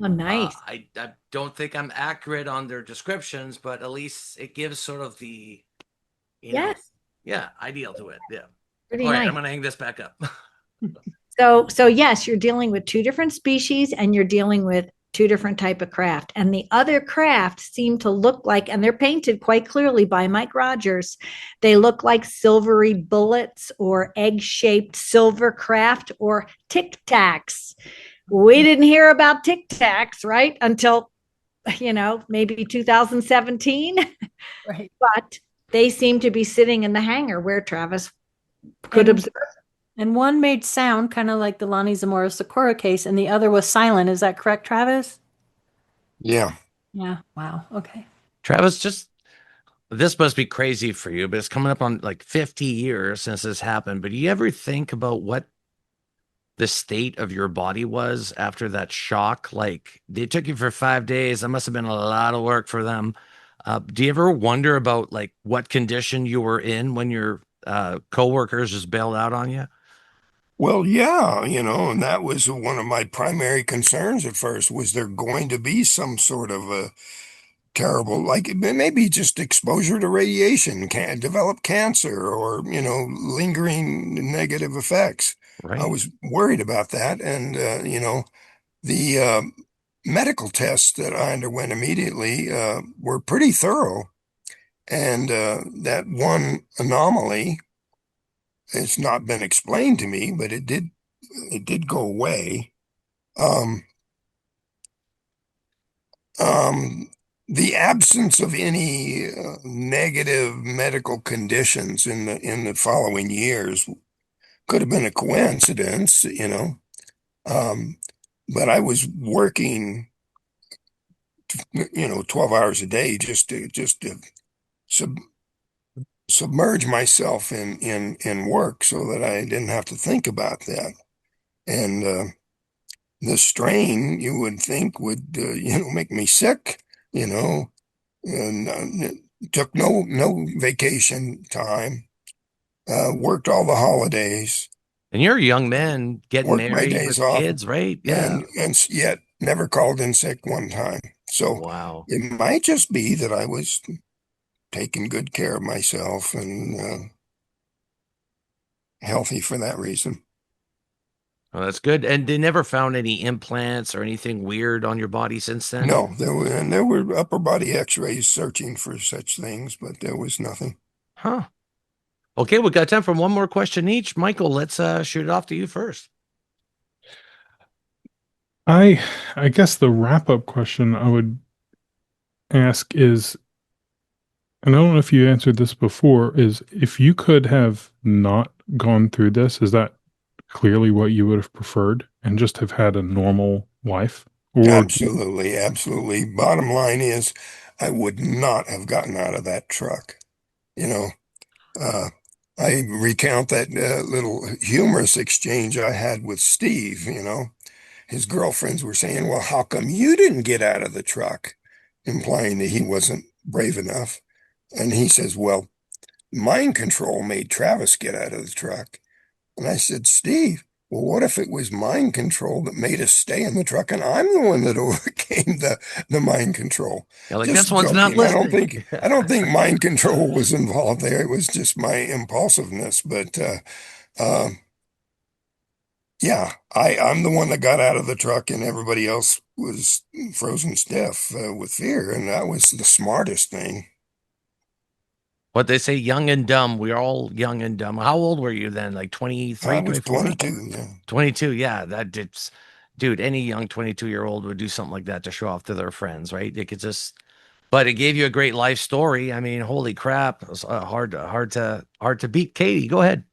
Oh, nice. I don't think I'm accurate on their descriptions, but at least it gives sort of the, yes, ideal to it. Yeah. pretty All right, nice. I'm going to hang this back up. So yes, you're dealing with two different species, and you're dealing with two different type of craft. And the other craft seem to look like, and they're painted quite clearly by Mike Rogers, they look like silvery bullets or egg-shaped silver craft or Tic Tacs. We didn't hear about Tic Tacs, right, until, maybe 2017. Right. But they seem to be sitting in the hangar where Travis could observe. And one made sound, kind of like the Lonnie Zamora Socorro case, and the other was silent. Is that correct, Travis? Yeah. Yeah. Wow. Okay. Travis, this must be crazy for you, but it's coming up on like 50 years since this happened. But do you ever think about what the state of your body was after that shock? Like, they took you for 5 days. That must have been a lot of work for them. Do you ever wonder about like what condition you were in when your coworkers just bailed out on you? Well, yeah, and that was one of my primary concerns at first. Was there going to be some sort of a terrible, like maybe just exposure to radiation, can develop cancer or, lingering negative effects? I Right. was worried about that. And, the medical tests that I underwent immediately were pretty thorough. And that one anomaly, it's not been explained to me, but it did go away. Um, the absence of any negative medical conditions in the following years could have been a coincidence. Um, but I was working, 12 hours a day just to sub submerge myself in work so that I didn't have to think about that. And the strain you would think would make me sick, and took no vacation time, worked all the holidays, And you're a young man getting worked my married days with off, kids, right? Yeah. and yet never called in sick one time. So Wow. it might just be that I was taking good care of myself and healthy for that reason. Well, that's good. And they never found any implants or anything weird on your body since then? No, there were upper body X-rays searching for such things, but there was nothing. Huh. Okay, we got time for one more question each. Michael, let's shoot it off to you first. I guess the wrap-up question I would ask is, and I don't know if you answered this before, is if you could have not gone through this, is that clearly what you would have preferred and just have had a normal life? Or Absolutely, absolutely. Bottom line is, I would not have gotten out of that truck. You know, uh, I recount that little humorous exchange I had with Steve. His girlfriends were saying, "Well, how come you didn't get out of the truck?" Implying that he wasn't brave enough. And he says, "Well, mind control made Travis get out of the truck." And I said, "Steve, well, what if it was mind control that made us stay in the truck and I'm the one that overcame the mind control?" Yeah, like this Just one's not joking. I don't listening. think I don't think mind control was involved there. It was just my impulsiveness. But yeah, I'm the one that got out of the truck and everybody else was frozen stiff with fear. And that was the smartest thing. What they say, young and dumb. We're all young and dumb. How old were you then? Like 23, I was 24? 22. Yeah. 22. Yeah, dude, any young 22-year-old would do something like that to show off to their friends, right? They could just but it gave you a great life story. I mean, holy crap. It was hard to beat. Katie, go ahead.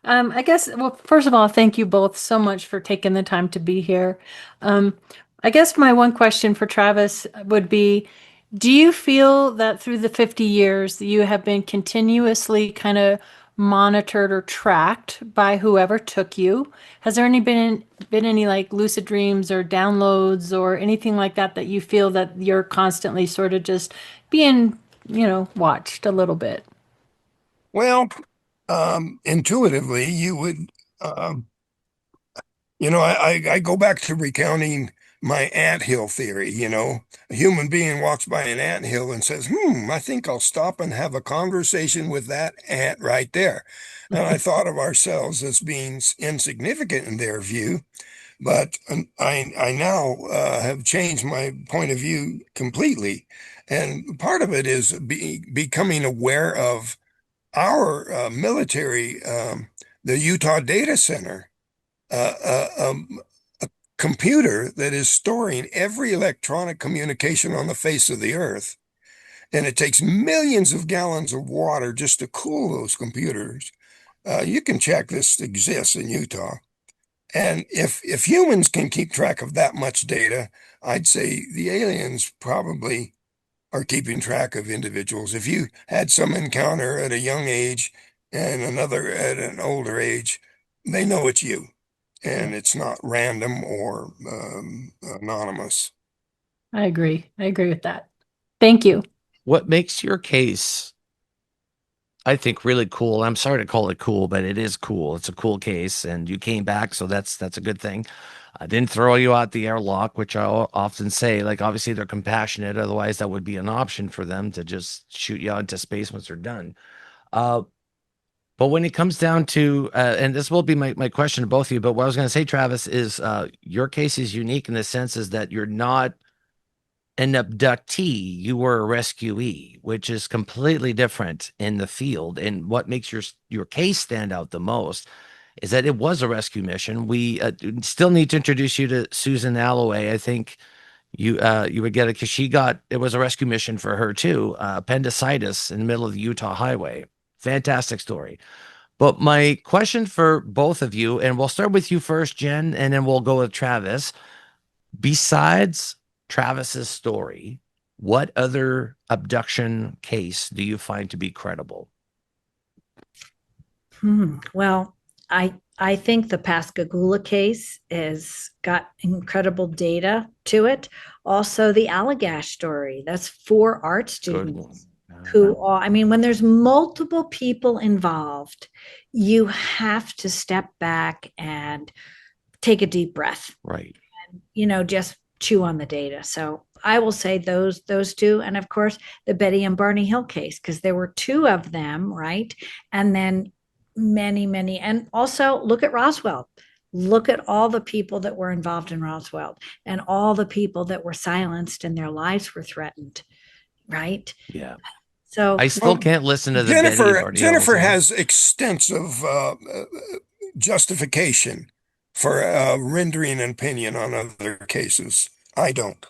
I guess, well, first of all, thank you both so much for taking the time to be here. Um, I guess my one question for Travis would be, do you feel that through the 50 years that you have been continuously kind of monitored or tracked by whoever took you? Has there been any like lucid dreams or downloads or anything like that that you feel that you're constantly sort of just being, watched a little bit? Well, intuitively, you would, um, I go back to recounting my anthill theory. A human being walks by an anthill and says, I think I'll stop and have a conversation with that ant right there. And I thought of ourselves as being insignificant in their view, but I now have changed my point of view completely. And part of it is becoming aware of our military, the Utah Data Center, a computer that is storing every electronic communication on the face of the earth. And it takes millions of gallons of water just to cool those computers. You can check this exists in Utah. And if humans can keep track of that much data, I'd say the aliens probably are keeping track of individuals. If you had some encounter at a young age and another at an older age, they know it's you, and it's not random or anonymous. I agree. I agree with that. Thank you. What makes your case, I think, really cool? I'm sorry to call it cool, but it is cool. It's a cool case, and you came back, so that's a good thing. I didn't throw you out the airlock, which I often say, like, obviously they're compassionate. Otherwise, that would be an option for them to just shoot you out into space once they're done. Uh, but when it comes down to, and this will be my question to both of you, but what I was going to say, Travis, is your case is unique in the sense is that you're not an abductee, you were a rescuee, which is completely different in the field. And what makes your case stand out the most is that it was a rescue mission. We still need to introduce you to Susan Alloway. I think you would get it because it was a rescue mission for her too. Appendicitis in the middle of the Utah highway. Fantastic story. But my question for both of you, and we'll start with you first, Jen, and then we'll go with Travis. Besides Travis's story, what other abduction case do you find to be credible? Well, I think the Pascagoula case has got incredible data to it. Also, the Allagash story. That's 4 art students who are, I mean, when there's multiple people involved, you have to step back and take a deep breath. Right. Just chew on the data. So I will say those 2. And of course, the Betty and Barney Hill case, because there were 2 of them, right? And then many. And also look at Roswell. Look at all the people that were involved in Roswell and all the people that were silenced and their lives were threatened, right? Yeah. So I still can't listen to the Betty and Barney Jennifer Hills. has extensive justification for rendering an opinion on other cases. I don't.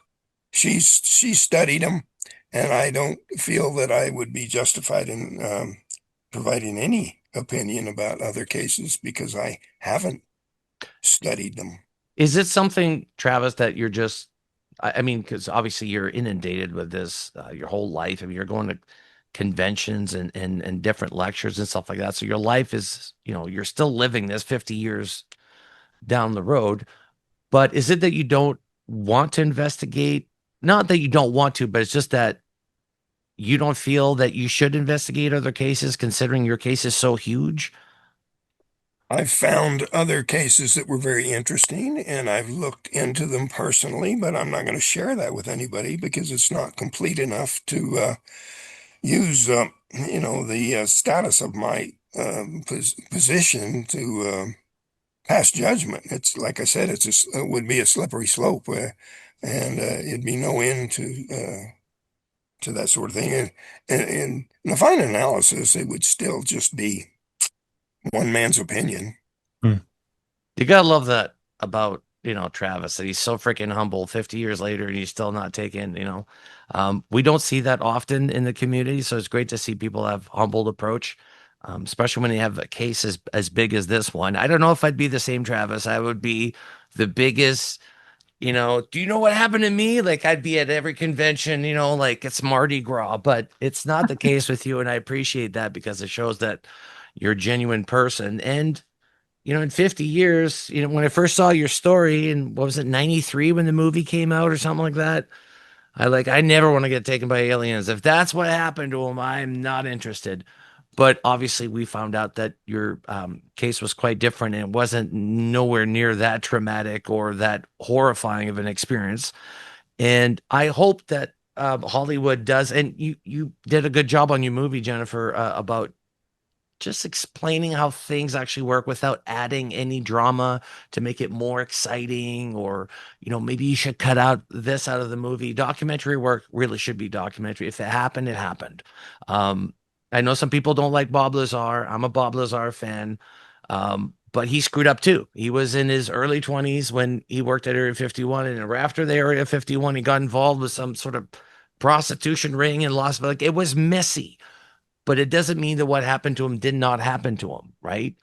She studied them, and I don't feel that I would be justified in providing any opinion about other cases because I haven't studied them. Is it something, Travis, that you're just, I mean, because obviously you're inundated with this your whole life. I mean, you're going to conventions and different lectures and stuff like that. So your life is, you're still living this 50 years down the road. But is it that you don't want to investigate? Not that you don't want to, but it's just that you don't feel that you should investigate other cases considering your case is so huge? I've found other cases that were very interesting and I've looked into them personally, but I'm not going to share that with anybody because it's not complete enough to use, the status of my position to pass judgment. It's like I said, it would be a slippery slope, and it'd be no end to that sort of thing. And in the final analysis, it would still just be one man's opinion. You gotta love that about Travis, that he's so freaking humble 50 years later and he's still not taken. We don't see that often in the community. So it's great to see people have humbled approach, especially when they have a case as big as this one. I don't know if I'd be the same Travis. I would be the biggest, do you know what happened to me? Like I'd be at every convention, like it's Mardi Gras, but it's not the case with you. And I appreciate that because it shows that you're a genuine person. And in 50 years, when I first saw your story and what was it, 93 when the movie came out or something like that, I never want to get taken by aliens. If that's what happened to him, I'm not interested. But obviously, we found out that your case was quite different and it wasn't nowhere near that traumatic or that horrifying of an experience. And I hope that Hollywood does, and you did a good job on your movie, Jennifer, about just explaining how things actually work without adding any drama to make it more exciting, or maybe you should cut out this out of the movie. Documentary work really should be documentary. If it happened, it happened. I know some people don't like Bob Lazar. I'm a Bob Lazar fan. But he screwed up too. He was in his early 20s when he worked at Area 51, and after the Area 51 he got involved with some sort of prostitution ring in Las Vegas. It was messy, but it doesn't mean that what happened to him did not happen to him, right?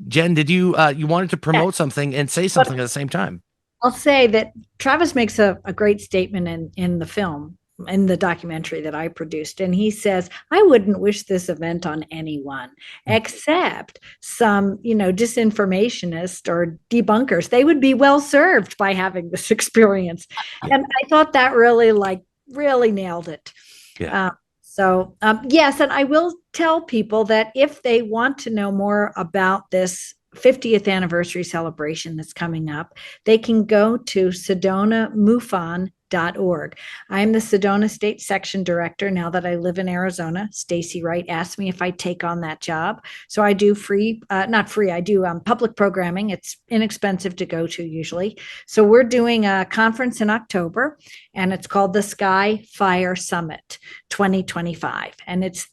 Jen, did you wanted to promote something and say something at the same time? I'll say that Travis makes a great statement in the film, in the documentary that I produced. And he says, I wouldn't wish this event on anyone except some, disinformationists or debunkers. They would be well served by having this experience. And I thought that really nailed it. Yeah. Yes, and I will tell people that if they want to know more about this 50th anniversary celebration that's coming up, they can go to sedonamufon.org. I am the Sedona State Section Director now that I live in Arizona. Stacy Wright asked me if I'd take on that job. So I do not free, I do public programming. It's inexpensive to go to usually. So we're doing a conference in October, and it's called the Sky Fire Summit 2025. And it's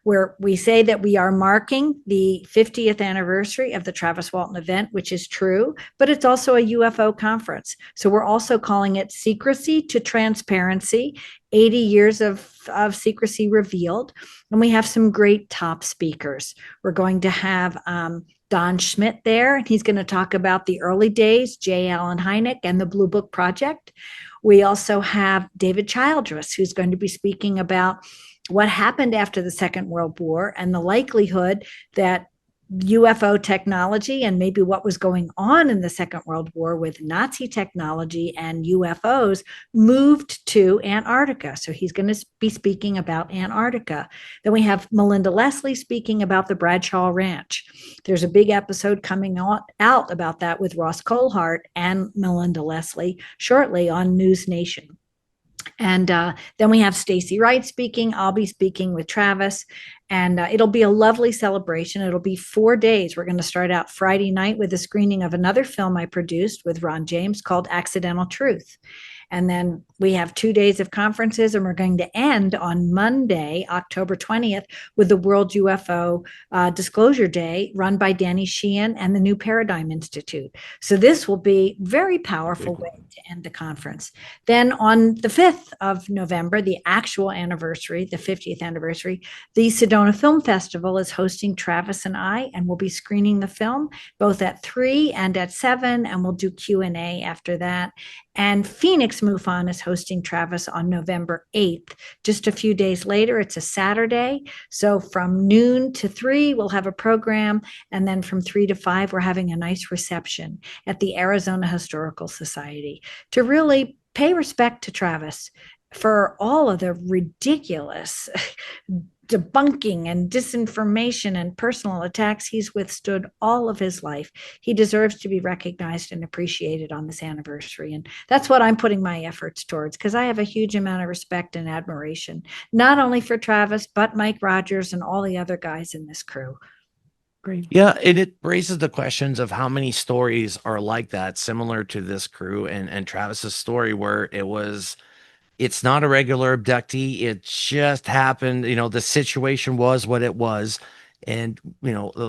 where we say that we are marking the 50th anniversary of the Travis Walton event, which is true, but it's also a UFO conference. So we're also calling it Secrecy to Transparency, 80 years of secrecy revealed. And we have some great top speakers. We're going to have Don Schmidt there, and he's going to talk about the early days, J. Allen Hynek and the Blue Book Project. We also have David Childress, who's going to be speaking about what happened after the Second World War and the likelihood that UFO technology and maybe what was going on in the Second World War with Nazi technology and UFOs moved to Antarctica. So he's going to be speaking about Antarctica. Then we have Melinda Leslie speaking about the Bradshaw Ranch. There's a big episode coming out about that with Ross Colhart and Melinda Leslie shortly on News Nation. And then we have Stacy Wright speaking. I'll be speaking with Travis, and it'll be a lovely celebration. It'll be 4 days. We're going to start out Friday night with a screening of another film I produced with Ron James called Accidental Truth. And then we have 2 days of conferences, and we're going to end on Monday, October 20th, with the World UFO Disclosure Day run by Danny Sheehan and the New Paradigm Institute. So this will be a very powerful way to end the conference. Then on the 5th of November, the actual anniversary, the 50th anniversary, the Sedona Film Festival is hosting Travis and I, and we'll be screening the film both at 3 and at 7, and we'll do Q&A after that. And Phoenix MUFON is hosting Travis on November 8th. Just a few days later, it's a Saturday. So from noon to 3, we'll have a program. And then from 3 to 5, we're having a nice reception at the Arizona Historical Society to really pay respect to Travis for all of the ridiculous debunking and disinformation and personal attacks he's withstood all of his life. He deserves to be recognized and appreciated on this anniversary. And that's what I'm putting my efforts towards, because I have a huge amount of respect and admiration, not only for Travis, but Mike Rogers and all the other guys in this crew. Great. Yeah, and it raises the questions of how many stories are like that, similar to this crew and Travis's story, where it's not a regular abductee. It just happened. The situation was what it was. And,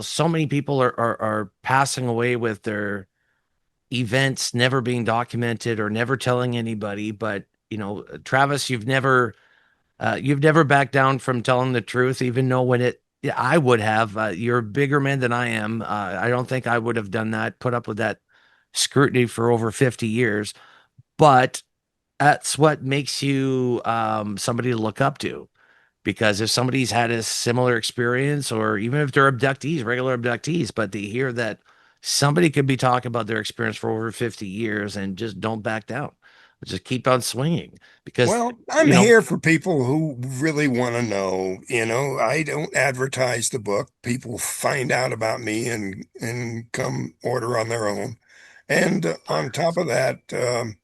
so many people are passing away with their, events never being documented or never telling anybody. But, Travis, you've never backed down from telling the truth, even though when yeah, I would have. You're a bigger man than I am. I don't think I would have done that, put up with that scrutiny for over 50 years. But that's what makes you somebody to look up to. Because if somebody's had a similar experience, or even if they're abductees, regular abductees, but they hear that somebody could be talking about their experience for over 50 years and just don't back down, just keep on swinging. Because, Well, I'm here for people who really want to know. I don't advertise the book. People find out about me and come order on their own. And on top of that, um,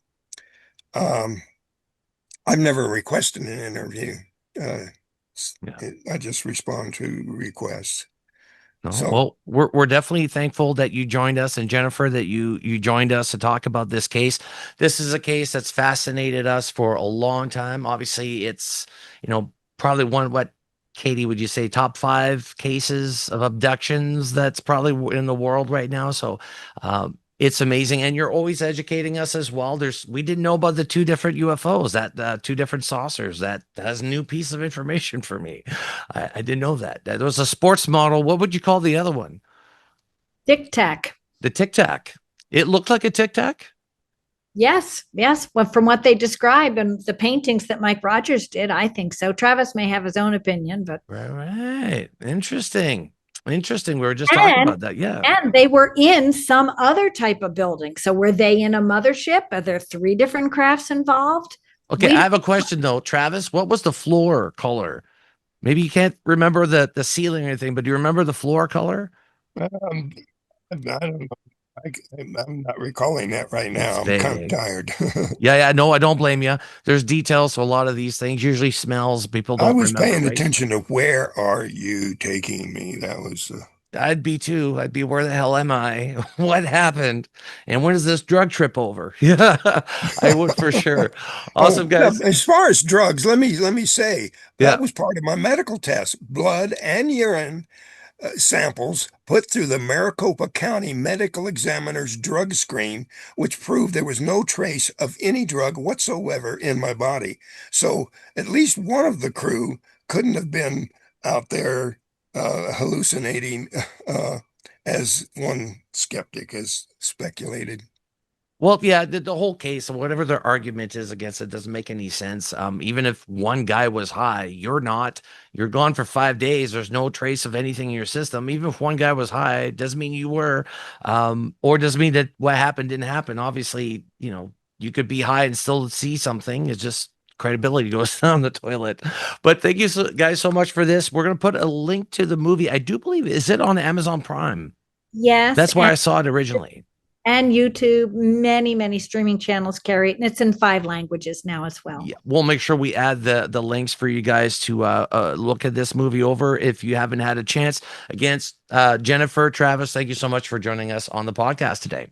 I've never requested an interview. Uh, yeah. I just respond to requests. No, So, well, we're definitely thankful that you joined us, and Jennifer, that you joined us to talk about this case. This is a case that's fascinated us for a long time. Obviously, it's probably what, Katie, would you say top 5 cases of abductions that's probably in the world right now? So, it's amazing, and you're always educating us as well. We didn't know about the 2 different UFOs, that 2 different saucers. That's a new piece of information for me. I didn't know that. There was a sports model. What would you call the other one? Tic Tac. The Tic Tac. It looked like a Tic Tac? Yes, yes. Well, from what they describe and the paintings that Mike Rogers did, I think so. Travis may have his own opinion, but Right. Interesting. Interesting. We were just talking about that. Yeah. and they were in some other type of building. So were they in a mothership? Are there 3 different crafts involved? Okay, I have a question though. Travis, what was the floor color? Maybe you can't remember the ceiling or anything, but do you remember the floor color? um, I don't know. I'm not recalling that right It's now. I'm kind of vague. tired. Yeah, no, I don't blame you. There's details to a lot of these things, usually smells, people I don't was remember, paying right? attention to where are you taking me? That was I'd be too. I'd be, where the hell am I? What happened? And when is this drug trip over? Yeah, I would for sure. Oh, Awesome, guys. as far as drugs, let me say that Yeah. was part of my medical test. Blood and urine samples put through the Maricopa County Medical Examiner's drug screen, which proved there was no trace of any drug whatsoever in my body. So at least one of the crew couldn't have been out there hallucinating, as one skeptic has speculated. Well, yeah, the whole case, whatever their argument is against it, doesn't make any sense. Even if one guy was high, you're not. You're gone for 5 days. There's no trace of anything in your system. Even if one guy was high, it doesn't mean you were, or doesn't mean that what happened didn't happen. Obviously, you could be high and still see something. It's just credibility goes down the toilet. But thank you guys so much for this. We're gonna put a link to the movie. I do believe, is it on Amazon Prime? Yes, That's where I saw it originally. and YouTube. Many, many streaming channels carry it, and it's in 5 languages now as well. Yeah, we'll make sure we add the links for you guys to look at this movie over if you haven't had a chance. Again, Jennifer, Travis, thank you so much for joining us on the podcast today.